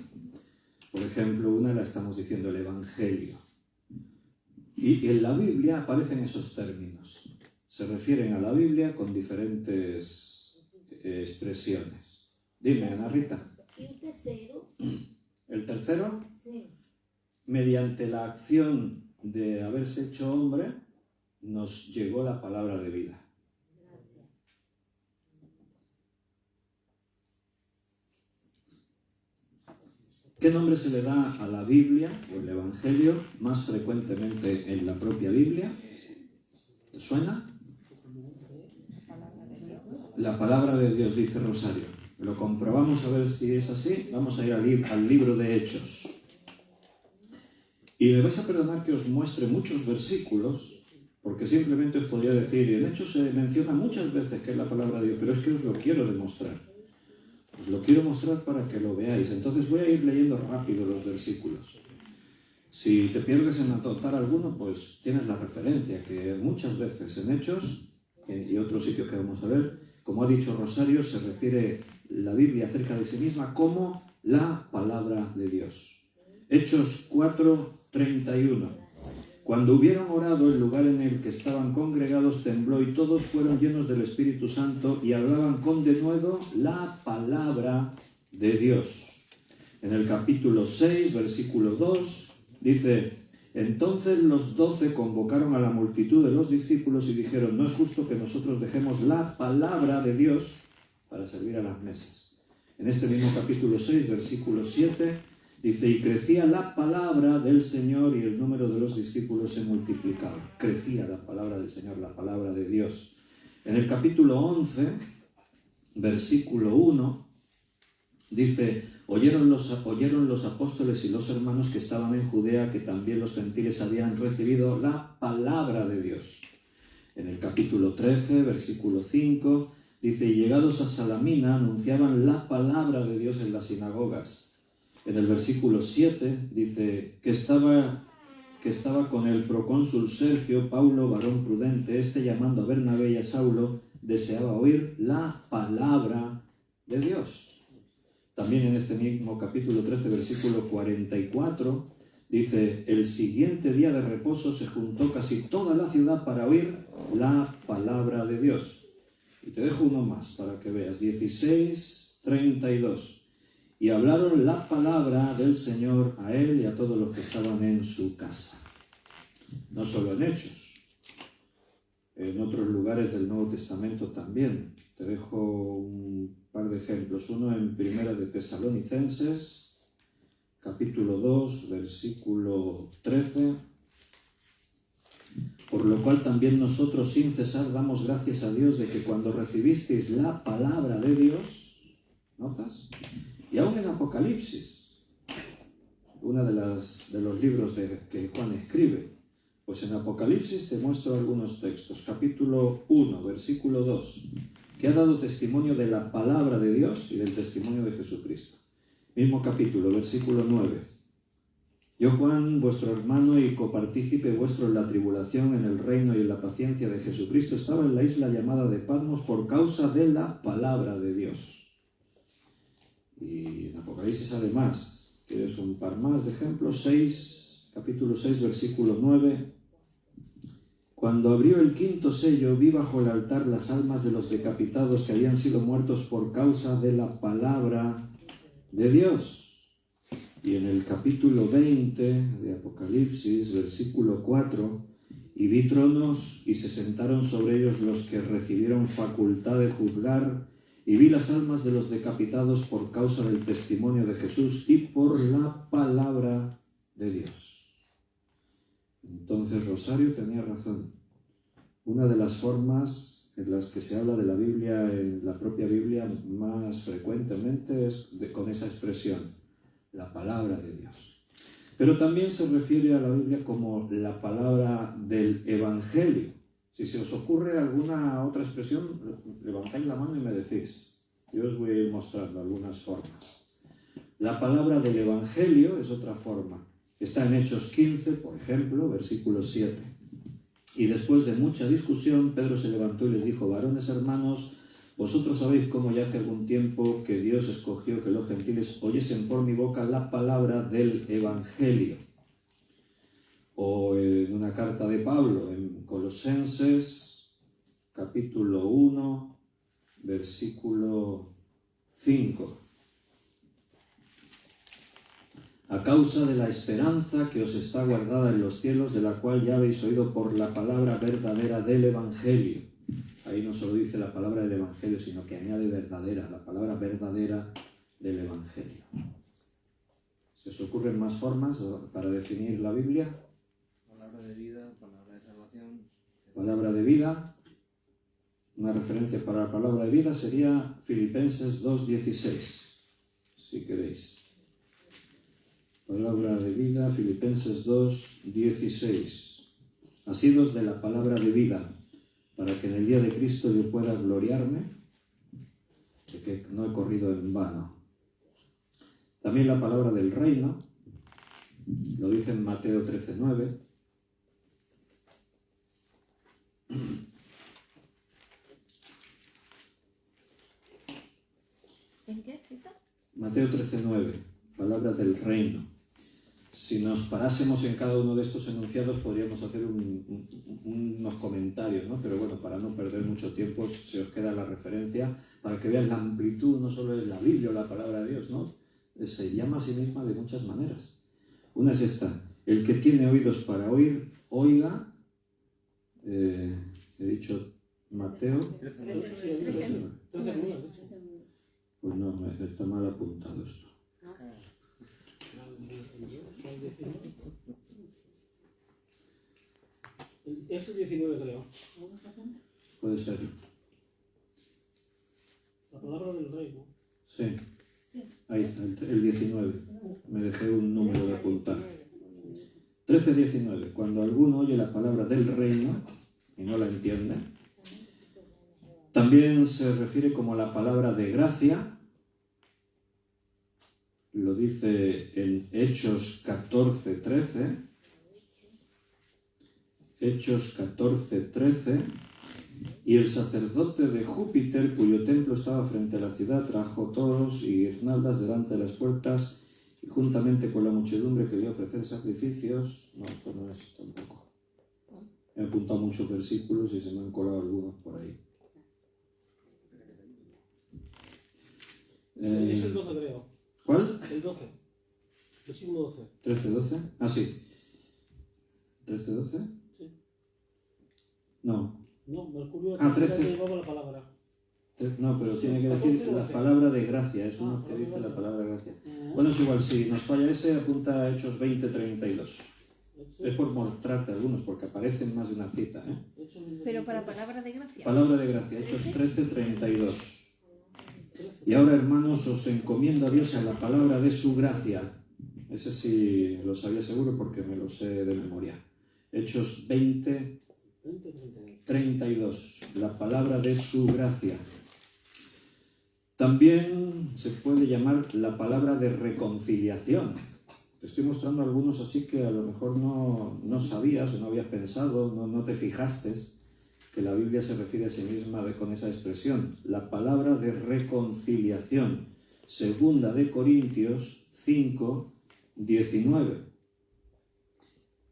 Por ejemplo, una la estamos diciendo el Evangelio. Y en la Biblia aparecen esos términos. Se refieren a la Biblia con diferentes expresiones. Dime, Ana Rita. ¿Y el tercero? ¿El tercero? Sí. Mediante la acción de haberse hecho hombre, nos llegó la palabra de vida. Gracias. ¿Qué nombre se le da a la Biblia o el Evangelio más frecuentemente en la propia Biblia? ¿Te suena? La palabra de Dios, dice Rosario. Lo comprobamos a ver si es así. Vamos a ir al libro de Hechos. Y me vais a perdonar que os muestre muchos versículos, porque simplemente os podría decir, y en Hechos se menciona muchas veces que es la palabra de Dios, pero es que os lo quiero demostrar. Os lo quiero mostrar para que lo veáis. Entonces voy a ir leyendo rápido los versículos. Si te pierdes en anotar alguno, pues tienes la referencia, que muchas veces en Hechos y otros sitios que vamos a ver, como ha dicho Rosario, se refiere la Biblia acerca de sí misma como la palabra de Dios. Hechos 4:31. Cuando hubieron orado, el lugar en el que estaban congregados tembló y todos fueron llenos del Espíritu Santo y hablaban con denuedo la palabra de Dios. En el capítulo 6, versículo 2, dice: entonces los 12 convocaron a la multitud de los discípulos y dijeron: no es justo que nosotros dejemos la palabra de Dios para servir a las mesas. En este mismo capítulo 6, versículo 7, dice: y crecía la palabra del Señor y el número de los discípulos se multiplicaba. Crecía la palabra del Señor, la palabra de Dios. En el capítulo 11, versículo 1, dice: oyeron los apóstoles y los hermanos que estaban en Judea que también los gentiles habían recibido la palabra de Dios. En el capítulo 13, versículo 5, dice, y llegados a Salamina anunciaban la palabra de Dios en las sinagogas. En el versículo 7 dice que estaba con el procónsul Sergio, Paulo, varón prudente, llamando a Bernabé y a Saulo, deseaba oír la palabra de Dios. También en este mismo capítulo 13, versículo 44, dice, el siguiente día de reposo se juntó casi toda la ciudad para oír la palabra de Dios. Y te dejo uno más para que veas, 16:32. Y hablaron la palabra del Señor a él y a todos los que estaban en su casa. No solo en Hechos, en otros lugares del Nuevo Testamento también. Te dejo un par de ejemplos. Uno en Primera de Tesalonicenses, capítulo 2, versículo 13. Por lo cual también nosotros sin cesar damos gracias a Dios de que cuando recibisteis la palabra de Dios, ¿notas? Y aún en Apocalipsis, uno de los libros que Juan escribe, pues en Apocalipsis te muestro algunos textos. Capítulo 1, versículo 2, que ha dado testimonio de la palabra de Dios y del testimonio de Jesucristo. Mismo capítulo, versículo 9. Yo, Juan, vuestro hermano y copartícipe vuestro en la tribulación, en el reino y en la paciencia de Jesucristo, estaba en la isla llamada de Patmos por causa de la palabra de Dios. Y en Apocalipsis además, ¿quieres un par más de ejemplos? Capítulo 6, versículo 9. Cuando abrió el quinto sello, vi bajo el altar las almas de los decapitados que habían sido muertos por causa de la palabra de Dios. Y en el capítulo 20 de Apocalipsis, versículo 4, y vi tronos y se sentaron sobre ellos los que recibieron facultad de juzgar, y vi las almas de los decapitados por causa del testimonio de Jesús y por la palabra de Dios. Entonces Rosario tenía razón. Una de las formas en las que se habla de la Biblia, en la propia Biblia, más frecuentemente es con esa expresión, la palabra de Dios. Pero también se refiere a la Biblia como la palabra del Evangelio. Si se os ocurre alguna otra expresión, levantáis la mano y me decís. Yo os voy a ir mostrando algunas formas. La palabra del Evangelio es otra forma. Está en Hechos 15, por ejemplo, versículo 7. Y después de mucha discusión, Pedro se levantó y les dijo, varones hermanos, vosotros sabéis cómo ya hace algún tiempo que Dios escogió que los gentiles oyesen por mi boca la palabra del Evangelio. O en una carta de Pablo, en Colosenses, capítulo 1, versículo 5. A causa de la esperanza que os está guardada en los cielos, de la cual ya habéis oído por la palabra verdadera del Evangelio. Ahí no solo dice la palabra del Evangelio, sino que añade verdadera, la palabra verdadera del Evangelio. ¿Se os ocurren más formas para definir la Biblia? Palabra de vida, palabra de salvación. Palabra de vida. Una referencia para la palabra de vida sería Filipenses 2:16, si queréis. Palabra de vida, Filipenses 2:16. Asidos de la palabra de vida, para que en el día de Cristo yo pueda gloriarme, de que no he corrido en vano. También la palabra del reino, lo dice en Mateo 13:9. ¿En qué cita? Mateo 13:9, palabra del reino. Si nos parásemos en cada uno de estos enunciados podríamos hacer unos comentarios, ¿no? Pero bueno, para no perder mucho tiempo, se os queda la referencia para que veáis la amplitud, no solo es la Biblia o la palabra de Dios, ¿no? Se llama a sí misma de muchas maneras. Una es esta, el que tiene oídos para oír, oiga. He dicho Mateo. Pues no, está mal apuntado esto. Es el 19, creo. Puede ser. La palabra del rey, ¿no? Sí. Ahí está, el 19. Me dejé un número de apuntar. 13:19. Cuando alguno oye la palabra del reino y no la entiende. También se refiere como la palabra de gracia. Lo dice en Hechos 14:13. Hechos 14:13. Y el sacerdote de Júpiter, cuyo templo estaba frente a la ciudad, trajo toros y guirnaldas delante de las puertas, y juntamente con la muchedumbre quería ofrecer sacrificios. No, esto no es tampoco. He apuntado muchos versículos y se me han colado algunos por ahí. Es el 12, creo. ¿Cuál? El 12. Versículo 12. 13:12. Ah, sí. ¿13:12? Sí. No. No, Mercurio 13. llevaba la palabra. No, pero Sí, tiene que 14, decir la 12. palabra de gracia. Es uno Ah, que dice la 12. palabra de gracia. Bueno, es igual. Si nos falla ese, apunta a Hechos 20:32. Es por mostrarte algunos, porque aparecen más de una cita. Pero para palabra de gracia. Palabra de gracia. Hechos 13:32. Y ahora, hermanos, os encomiendo a Dios a la palabra de su gracia. Ese sí lo sabía seguro porque me lo sé de memoria. Hechos 20:32. La palabra de su gracia. También se puede llamar la palabra de reconciliación. Te estoy mostrando algunos así que a lo mejor no sabías o no habías pensado, no te fijaste que la Biblia se refiere a sí misma con esa expresión. La palabra de reconciliación. Segunda de Corintios 5:19.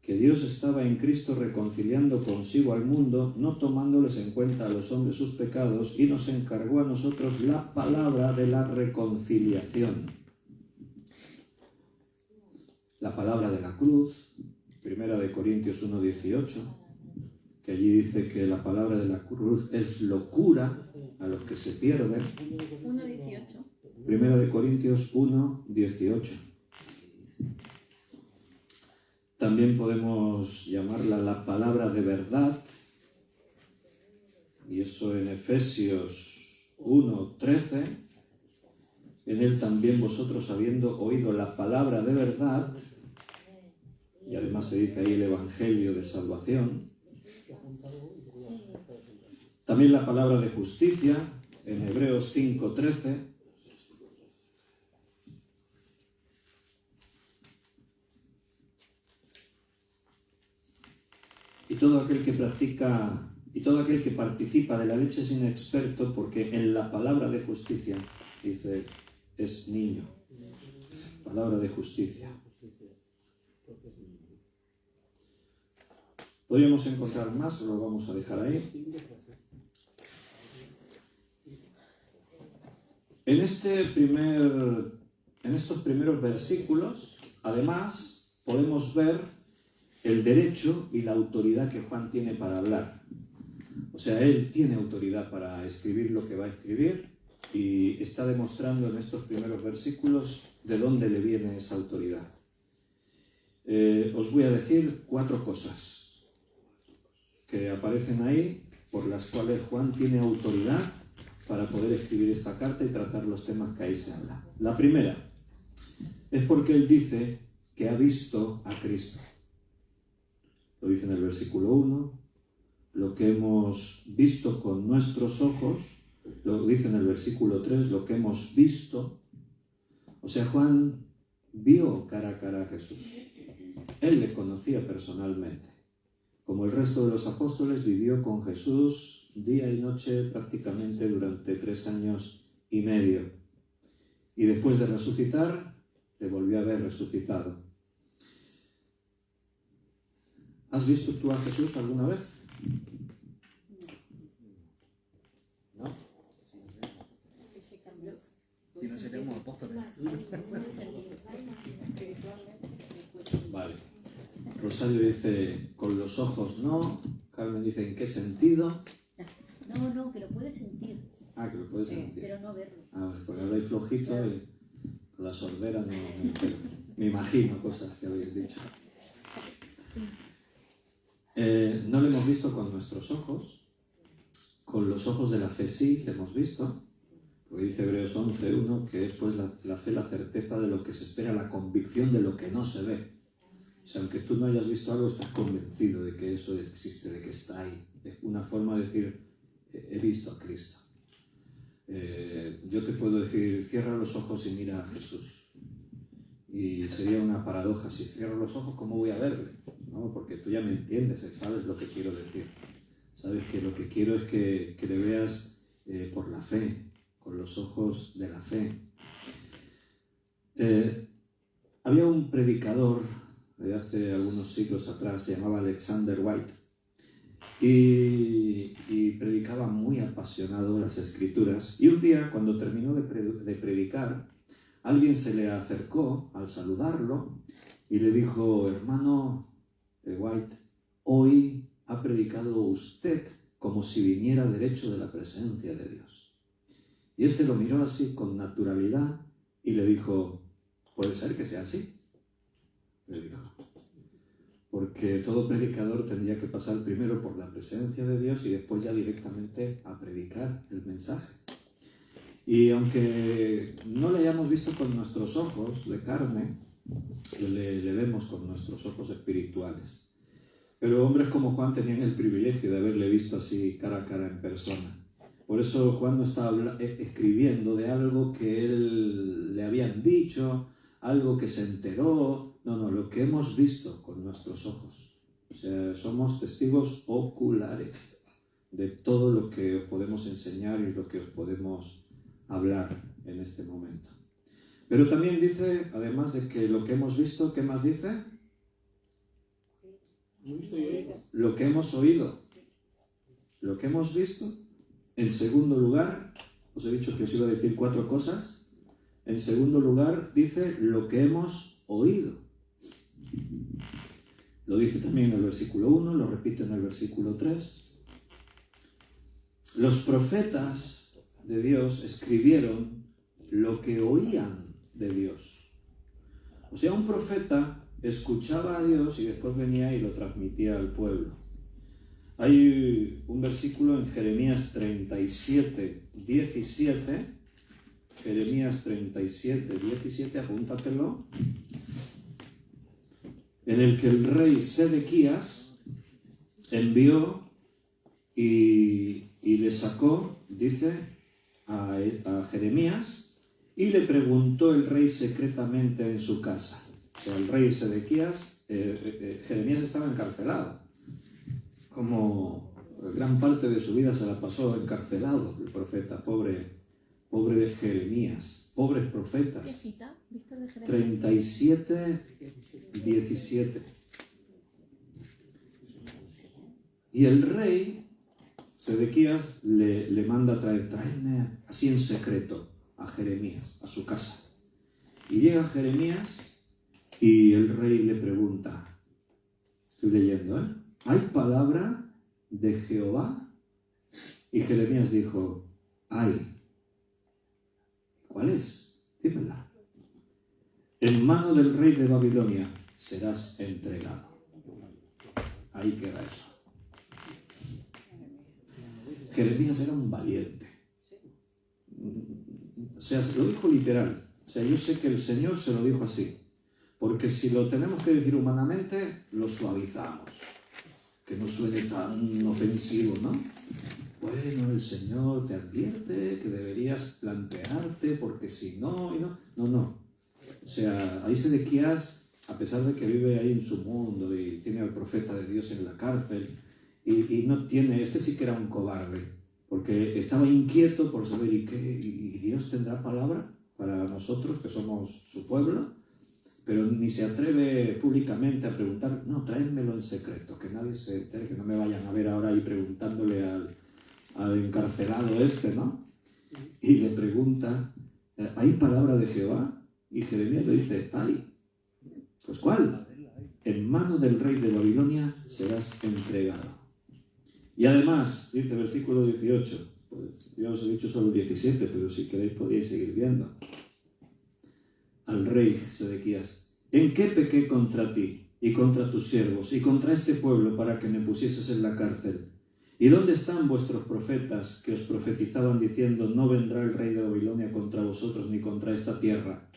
Que Dios estaba en Cristo reconciliando consigo al mundo, no tomándoles en cuenta a los hombres sus pecados, y nos encargó a nosotros la palabra de la reconciliación. La palabra de la cruz, primera de Corintios 1:18, que allí dice que la palabra de la cruz es locura a los que se pierden. 1:18. Primera de Corintios 1:18. También podemos llamarla la palabra de verdad, y eso en Efesios 1:13. En él también vosotros, habiendo oído la palabra de verdad, y además se dice ahí el evangelio de salvación. También la palabra de justicia, en Hebreos 5:13. Y todo aquel que practica y todo aquel que participa de la leche es inexperto, porque en la palabra de justicia, dice, es niño. Palabra de justicia. Podríamos encontrar más, pero lo vamos a dejar ahí. En estos primeros versículos, además, podemos ver el derecho y la autoridad que Juan tiene para hablar. O sea, él tiene autoridad para escribir lo que va a escribir, y está demostrando en estos primeros versículos de dónde le viene esa autoridad. Os voy a decir 4 cosas que aparecen ahí por las cuales Juan tiene autoridad para poder escribir esta carta y tratar los temas que ahí se habla. La primera es porque él dice que ha visto a Cristo. Lo dice en el versículo 1, lo que hemos visto con nuestros ojos. Lo dice en el versículo 3, lo que hemos visto. O sea, Juan vio cara a cara a Jesús. Él le conocía personalmente. Como el resto de los apóstoles, vivió con Jesús día y noche prácticamente durante 3 años y medio. Y después de resucitar, le volvió a ver resucitado. ¿Has visto tú a Jesús alguna vez? ¿No? Si no seremos apóstoles. Vale. Rosario dice, con los ojos no. Carmen dice, ¿en qué sentido? No, que lo puedes sentir, Ah, que lo puedes sentir. pero no verlo. Ah, vale, porque habláis flojito y con la sordera no me entero. Me imagino cosas que habéis dicho. No lo hemos visto con nuestros ojos. Con los ojos de la fe sí que hemos visto. Porque dice Hebreos 11:1 que es pues la fe, la certeza de lo que se espera, la convicción de lo que no se ve. O sea, aunque tú no hayas visto algo, estás convencido de que eso existe, de que está ahí. Es una forma de decir, he visto a Cristo. Yo te puedo decir, cierra los ojos y mira a Jesús. Y sería una paradoja, si cierro los ojos, ¿cómo voy a verle? ¿No? Porque tú ya me entiendes, sabes lo que quiero decir. Sabes que lo que quiero es que le veas por la fe, con los ojos de la fe. Había un predicador de hace algunos siglos atrás, se llamaba Alexander White, y predicaba muy apasionado las Escrituras. Y un día, cuando terminó de predicar, alguien se le acercó al saludarlo y le dijo, hermano White, hoy ha predicado usted como si viniera derecho de la presencia de Dios. Y este lo miró así con naturalidad y le dijo, ¿puede ser que sea así? Le dijo, porque todo predicador tendría que pasar primero por la presencia de Dios y después ya directamente a predicar el mensaje. Y aunque no le hayamos visto con nuestros ojos de carne, le vemos con nuestros ojos espirituales. Pero hombres como Juan tenían el privilegio de haberle visto así cara a cara en persona. Por eso Juan no está escribiendo de algo que él le habían dicho, algo que se enteró. No, lo que hemos visto con nuestros ojos. O sea, somos testigos oculares de todo lo que os podemos enseñar y lo que os podemos hablar en este momento. Pero también dice, además de que lo que hemos visto, ¿qué más dice? Lo que hemos oído. Lo que hemos visto. En segundo lugar, os he dicho que os iba a decir 4 cosas. En segundo lugar, dice lo que hemos oído. Lo dice también en el versículo 1, lo repite en el versículo 3. Los profetas de Dios escribieron lo que oían de Dios. O sea, un profeta escuchaba a Dios y después venía y lo transmitía al pueblo. Hay un versículo en Jeremías 37, 17. Jeremías 37, 17, apúntatelo. En el que el rey Sedequías envió y le sacó, dice, a Jeremías, y le preguntó el rey secretamente en su casa. O sea, el rey Sedequías, Jeremías estaba encarcelado. Como gran parte de su vida se la pasó encarcelado, el profeta, pobre Jeremías, pobres profetas. ¿Qué cita? ¿Víctor de Jeremías? 37, 17. Y el rey Sedequías le manda traerme así en secreto a Jeremías, a su casa. Y llega Jeremías y el rey le pregunta, estoy leyendo, ¿hay palabra de Jehová? Y Jeremías dijo, hay. ¿Cuál es? Dímela. En mano del rey de Babilonia serás entregado. Ahí queda eso. Jeremías era un valiente. O sea, se lo dijo literal. O sea, yo sé que el Señor se lo dijo así. Porque si lo tenemos que decir humanamente, lo suavizamos. Que no suene tan ofensivo, ¿no? Bueno, el Señor te advierte que deberías plantearte porque si no, y no. No. O sea, ahí Sedequías, a pesar de que vive ahí en su mundo y tiene al profeta de Dios en la cárcel, y no tiene, este sí que era un cobarde, porque estaba inquieto por saber, ¿y Dios tendrá palabra para nosotros que somos su pueblo? Pero ni se atreve públicamente a preguntar, no, tráenmelo en secreto, que nadie se entere, que no me vayan a ver ahora ahí preguntándole al encarcelado este, ¿no? Y le pregunta, ¿hay palabra de Jehová? Y Jeremías le dice, hay. Pues ¿cuál? En mano del rey de Babilonia serás entregado. Y además, dice el versículo 18, pues yo os he dicho solo el 17, pero si queréis podéis seguir viendo. Al rey Sedequías, ¿en qué pequé contra ti y contra tus siervos y contra este pueblo para que me pusieses en la cárcel? ¿Y dónde están vuestros profetas que os profetizaban diciendo, no vendrá el rey de Babilonia contra vosotros ni contra esta tierra?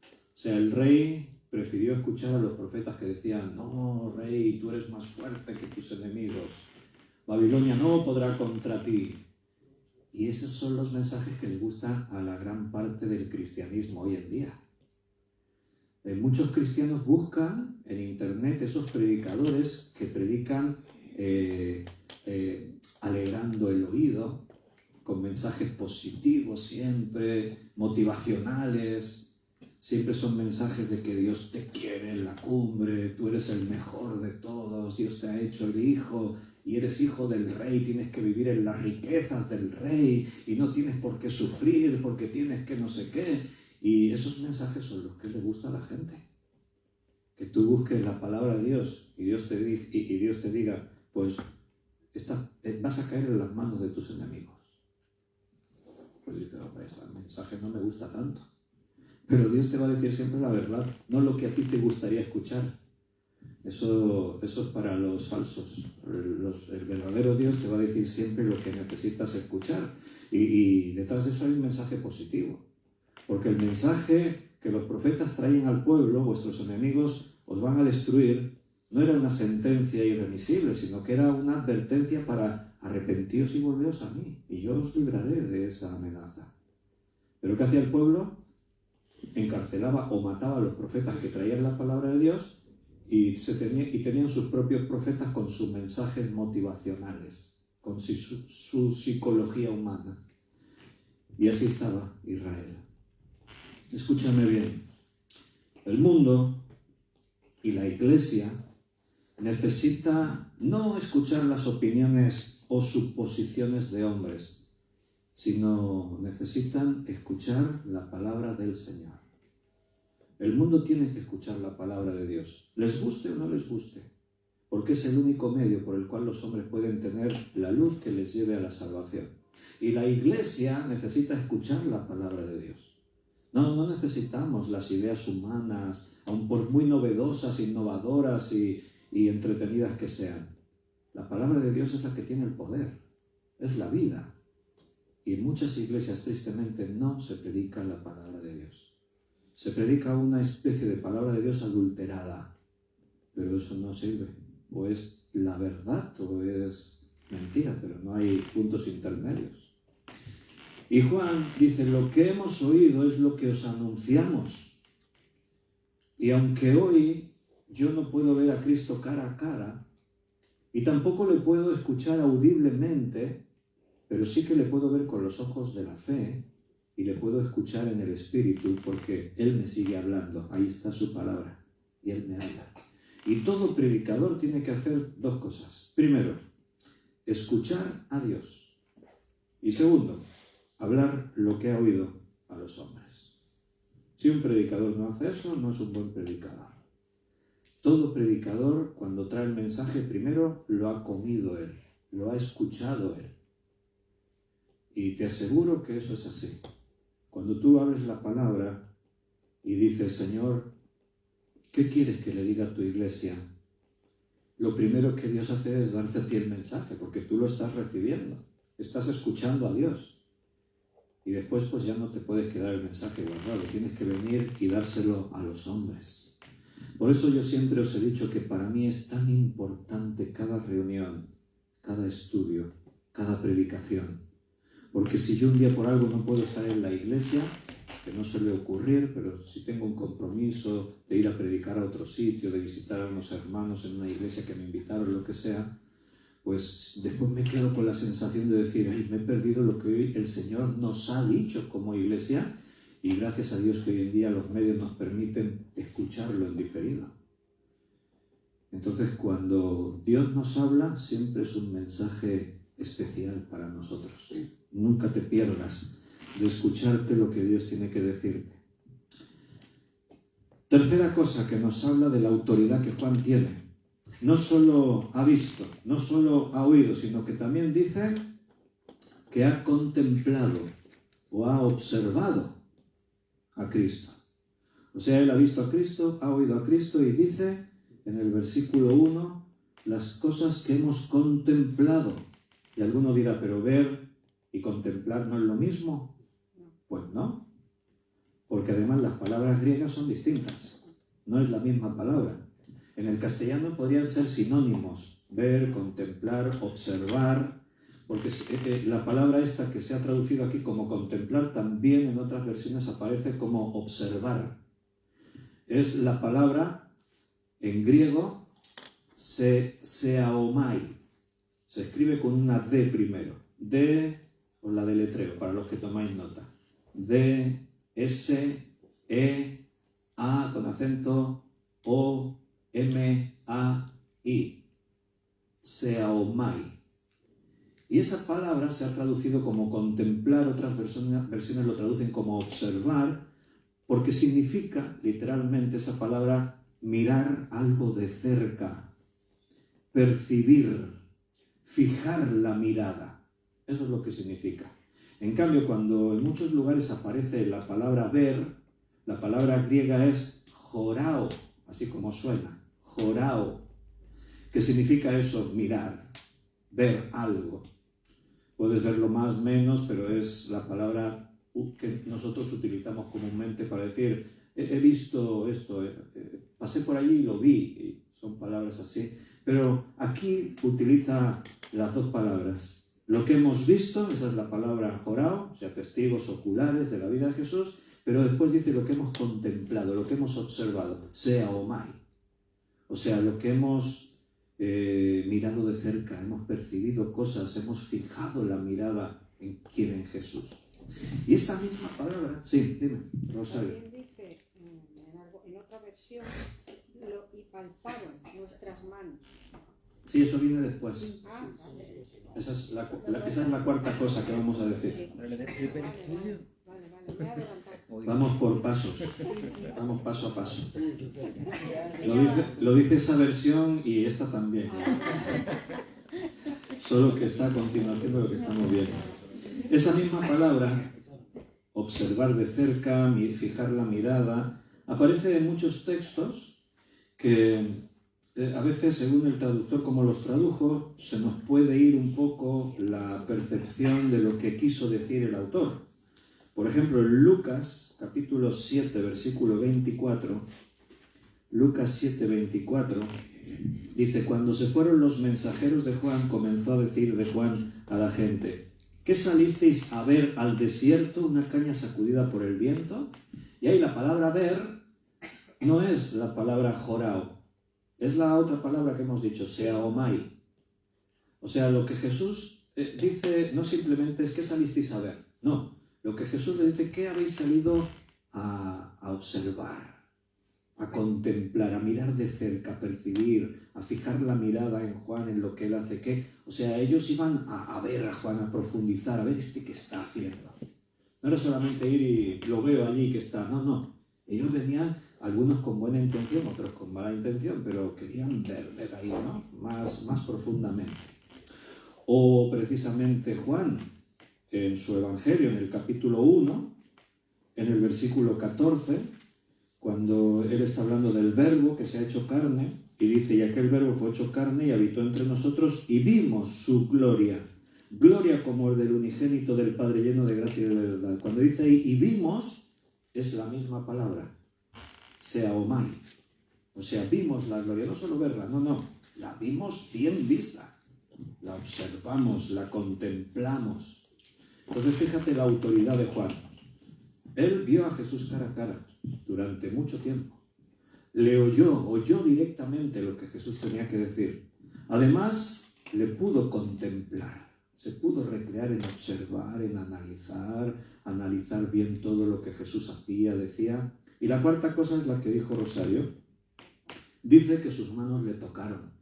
O sea, el rey prefirió escuchar a los profetas que decían: no, rey, tú eres más fuerte que tus enemigos. Babilonia no podrá contra ti. Y esos son los mensajes que le gustan a la gran parte del cristianismo hoy en día. Muchos cristianos buscan en internet esos predicadores que predican alegrando el oído, con mensajes positivos siempre, motivacionales. Siempre son mensajes de que Dios te quiere en la cumbre, tú eres el mejor de todos, Dios te ha hecho el hijo y eres hijo del rey, tienes que vivir en las riquezas del rey y no tienes por qué sufrir porque tienes que no sé qué. Y esos mensajes son los que le gusta a la gente. Que tú busques la palabra de Dios y Dios te diga, pues vas a caer en las manos de tus enemigos. Pues dices: hombre, este mensaje no me gusta tanto. Pero Dios te va a decir siempre la verdad, no lo que a ti te gustaría escuchar. Eso es para los falsos. El verdadero Dios te va a decir siempre lo que necesitas escuchar. Y detrás de eso hay un mensaje positivo. Porque el mensaje que los profetas traían al pueblo, vuestros enemigos os van a destruir, no era una sentencia irremisible, sino que era una advertencia para: arrepentíos y volveos a mí, y yo os libraré de esa amenaza. ¿Pero qué hacía el pueblo? Encarcelaba o mataba a los profetas que traían la palabra de Dios y tenían sus propios profetas con sus mensajes motivacionales, con su psicología humana. Y así estaba Israel. Escúchame bien. El mundo y la iglesia necesita no escuchar las opiniones o suposiciones de hombres, sino necesitan escuchar la palabra del Señor. El mundo tiene que escuchar la palabra de Dios, les guste o no les guste, porque es el único medio por el cual los hombres pueden tener la luz que les lleve a la salvación. Y la iglesia necesita escuchar la palabra de Dios. No necesitamos las ideas humanas, aun por muy novedosas, innovadoras y entretenidas que sean. La palabra de Dios es la que tiene el poder, es la vida. Y en muchas iglesias, tristemente, no se predica la palabra de Dios. Se predica una especie de palabra de Dios adulterada, pero eso no sirve. O es la verdad o es mentira, pero no hay puntos intermedios. Y Juan dice: lo que hemos oído es lo que os anunciamos. Y aunque hoy yo no puedo ver a Cristo cara a cara, y tampoco le puedo escuchar audiblemente, pero sí que le puedo ver con los ojos de la fe y le puedo escuchar en el Espíritu, porque Él me sigue hablando. Ahí está su palabra y Él me habla. Y todo predicador tiene que hacer dos cosas. Primero, escuchar a Dios. Y segundo, hablar lo que ha oído a los hombres. Si un predicador no hace eso, no es un buen predicador. Todo predicador, cuando trae el mensaje, primero lo ha comido él, lo ha escuchado él. Y te aseguro que eso es así. Cuando tú abres la palabra y dices: Señor, ¿qué quieres que le diga a tu iglesia? Lo primero que Dios hace es darte a ti el mensaje, porque tú lo estás recibiendo, estás escuchando a Dios. Y después pues ya no te puedes quedar el mensaje guardado, tienes que venir y dárselo a los hombres. Por eso yo siempre os he dicho que para mí es tan importante cada reunión, cada estudio, cada predicación. Porque si yo un día por algo no puedo estar en la iglesia, que no suele ocurrir, pero si tengo un compromiso de ir a predicar a otro sitio, de visitar a unos hermanos en una iglesia que me invitaron, lo que sea, pues después me quedo con la sensación de decir: ay, me he perdido lo que hoy el Señor nos ha dicho como iglesia, y gracias a Dios que hoy en día los medios nos permiten escucharlo en diferido. Entonces, cuando Dios nos habla, siempre es un mensaje especial para nosotros. Nunca te pierdas de escucharte lo que Dios tiene que decirte. Tercera cosa que nos habla de la autoridad que Juan tiene. No solo ha visto, no solo ha oído, sino que también dice que ha contemplado o ha observado a Cristo. O sea, él ha visto a Cristo, ha oído a Cristo y dice en el versículo 1 las cosas que hemos contemplado. Y alguno dirá: ¿pero ver y contemplar no es lo mismo? Pues no, porque además las palabras griegas son distintas. no es la misma palabra. En el castellano podrían ser sinónimos, ver, contemplar, observar, porque la palabra esta que se ha traducido aquí como contemplar también en otras versiones aparece como observar. Es la palabra en griego seaomai. Se escribe con una D primero. D, o la deletreo, para los que tomáis nota. D, S, E, A con acento, O, M, A, I. Seaomai. Y esa palabra se ha traducido como contemplar, otras versiones lo traducen como observar, porque significa, literalmente, esa palabra mirar algo de cerca, percibir, fijar la mirada. Eso es lo que significa. En cambio, cuando en muchos lugares aparece la palabra ver, la palabra griega es jorao, así como suena, jorao, que significa eso, mirar, ver algo. Puedes verlo más, menos, pero es la palabra que nosotros utilizamos comúnmente para decir, he visto esto, pasé por allí y lo vi, y son palabras así. Pero aquí utiliza las dos palabras. Lo que hemos visto, esa es la palabra jorao, o sea, testigos oculares de la vida de Jesús, pero después dice lo que hemos contemplado, lo que hemos observado, seaomai. O sea, lo que hemos mirado de cerca, hemos percibido cosas, hemos fijado la mirada en quién, en Jesús. Y esta misma palabra, sí, dime, Rosario. También dice en otra versión, y palparon nuestras manos. Sí, eso viene después. Ah, vale. Esa es la cuarta cosa que vamos a decir. Vale, me he adelantado. Vamos por pasos, vamos paso a paso. Lo dice esa versión y esta también. Solo que está a continuación de lo que estamos viendo. Esa misma palabra, observar de cerca, fijar la mirada, aparece en muchos textos que a veces, según el traductor como los tradujo, se nos puede ir un poco la percepción de lo que quiso decir el autor. Por ejemplo, en Lucas, capítulo 7, versículo 24, Lucas 7, 24, dice, cuando se fueron los mensajeros de Juan, comenzó a decir de Juan a la gente, ¿qué salisteis a ver al desierto, una caña sacudida por el viento? Y ahí la palabra ver no es la palabra jorao, es la otra palabra que hemos dicho, seaomai. O sea, lo que Jesús dice no simplemente es ¿qué salisteis a ver? No. Lo que Jesús le dice, ¿qué habéis salido a observar, a contemplar, a mirar de cerca, a percibir, a fijar la mirada en Juan, en lo que él hace? ¿Qué? O sea, ellos iban a ver a Juan, a profundizar, a ver qué está haciendo. No era solamente ir y lo veo allí que está, no. Ellos venían, algunos con buena intención, otros con mala intención, pero querían ver ahí, ¿no? Más profundamente. O precisamente Juan, en su Evangelio, en el capítulo 1, en el versículo 14, cuando él está hablando del verbo que se ha hecho carne, y dice, y aquel verbo fue hecho carne y habitó entre nosotros, y vimos su gloria como el del unigénito del Padre, lleno de gracia y de verdad. Cuando dice ahí, y vimos, es la misma palabra, seaomai. O sea, vimos la gloria, no solo verla, no, la vimos bien vista, la observamos, la contemplamos. Entonces fíjate la autoridad de Juan. Él vio a Jesús cara a cara durante mucho tiempo. Le oyó directamente lo que Jesús tenía que decir. Además, le pudo contemplar. Se pudo recrear en observar, en analizar bien todo lo que Jesús hacía, decía. Y la cuarta cosa es la que dijo Rosario. Dice que sus manos le tocaron.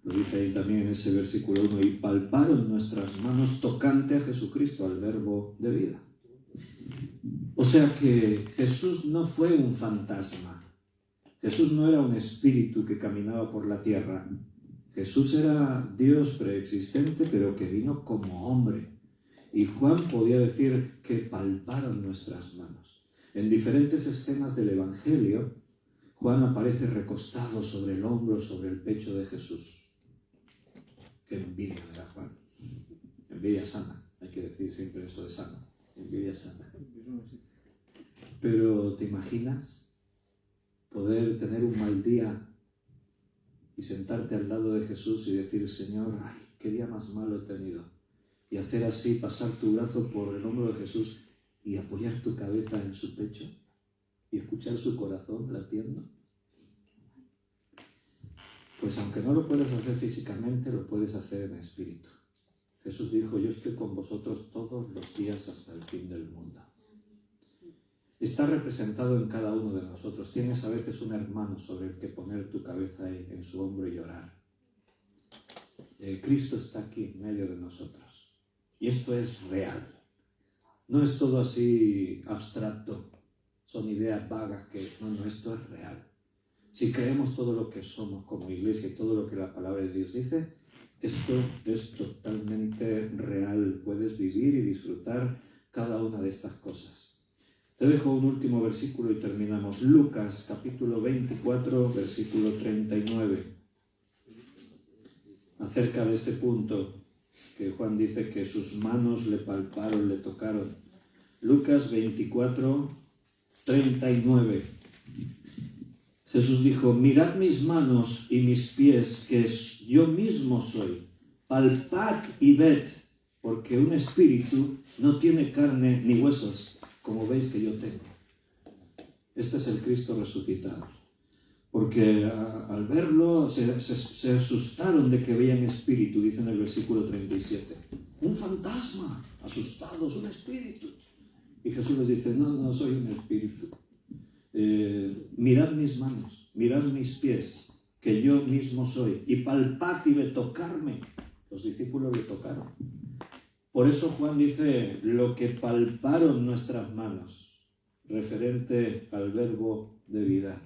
Lo dice ahí también en ese versículo 1, y palparon nuestras manos tocante a Jesucristo, al verbo de vida. O sea que Jesús no fue un fantasma. Jesús no era un espíritu que caminaba por la tierra. Jesús era Dios preexistente, pero que vino como hombre. Y Juan podía decir que palparon nuestras manos. En diferentes escenas del Evangelio, Juan aparece recostado sobre el hombro, sobre el pecho de Jesús. Qué envidia me da Juan. Envidia sana. Hay que decir siempre eso de sana. Envidia sana. Pero ¿te imaginas poder tener un mal día y sentarte al lado de Jesús y decir, Señor, ay, qué día más malo he tenido. Y hacer así, pasar tu brazo por el hombro de Jesús y apoyar tu cabeza en su pecho y escuchar su corazón latiendo. Pues aunque no lo puedes hacer físicamente, lo puedes hacer en espíritu. Jesús dijo, yo estoy con vosotros todos los días hasta el fin del mundo. Está representado en cada uno de nosotros. Tienes a veces un hermano sobre el que poner tu cabeza en su hombro y llorar. Cristo está aquí en medio de nosotros. Y esto es real. No es todo así abstracto. Son ideas vagas que... No, esto es real. Si creemos todo lo que somos como iglesia y todo lo que la palabra de Dios dice, esto es totalmente real. Puedes vivir y disfrutar cada una de estas cosas. Te dejo un último versículo y terminamos. Lucas, capítulo 24, versículo 39. Acerca de este punto que Juan dice que sus manos le palparon, le tocaron. Lucas 24, 39. Jesús dijo, mirad mis manos y mis pies, que yo mismo soy. Palpad y ved, porque un espíritu no tiene carne ni huesos, como veis que yo tengo. Este es el Cristo resucitado. Porque al verlo se asustaron de que veían espíritu, dice en el versículo 37. Un fantasma, asustados, un espíritu. Y Jesús les dice, no soy un espíritu. Mirad mis manos, mirad mis pies, que yo mismo soy. Y palpad y ve, tocarme. Los discípulos le tocaron. Por eso Juan dice, lo que palparon nuestras manos, referente al verbo de vida.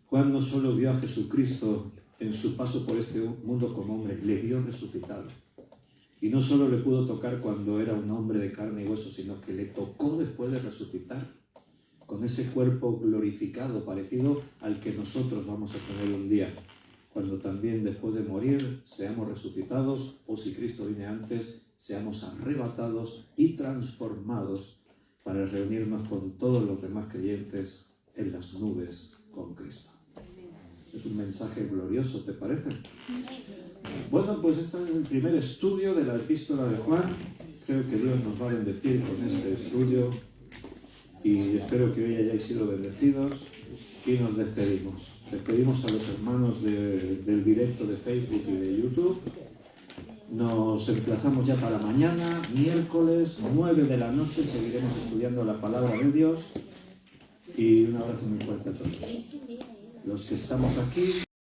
Juan no solo vio a Jesucristo en su paso por este mundo como hombre, le vio resucitado. Y no solo le pudo tocar cuando era un hombre de carne y hueso, sino que le tocó después de resucitar, con ese cuerpo glorificado, parecido al que nosotros vamos a tener un día, cuando también después de morir seamos resucitados, o si Cristo viene antes, seamos arrebatados y transformados para reunirnos con todos los demás creyentes en las nubes con Cristo. Es un mensaje glorioso, ¿te parece? Bueno, pues este es el primer estudio de la epístola de Juan. Creo que Dios nos va a bendecir con este estudio y espero que hoy hayáis sido bendecidos y nos despedimos. Despedimos a los hermanos del directo de Facebook y de YouTube. Nos emplazamos ya para mañana, miércoles, 9 de la noche, seguiremos estudiando la palabra de Dios y un abrazo muy fuerte a todos. Los que estamos aquí...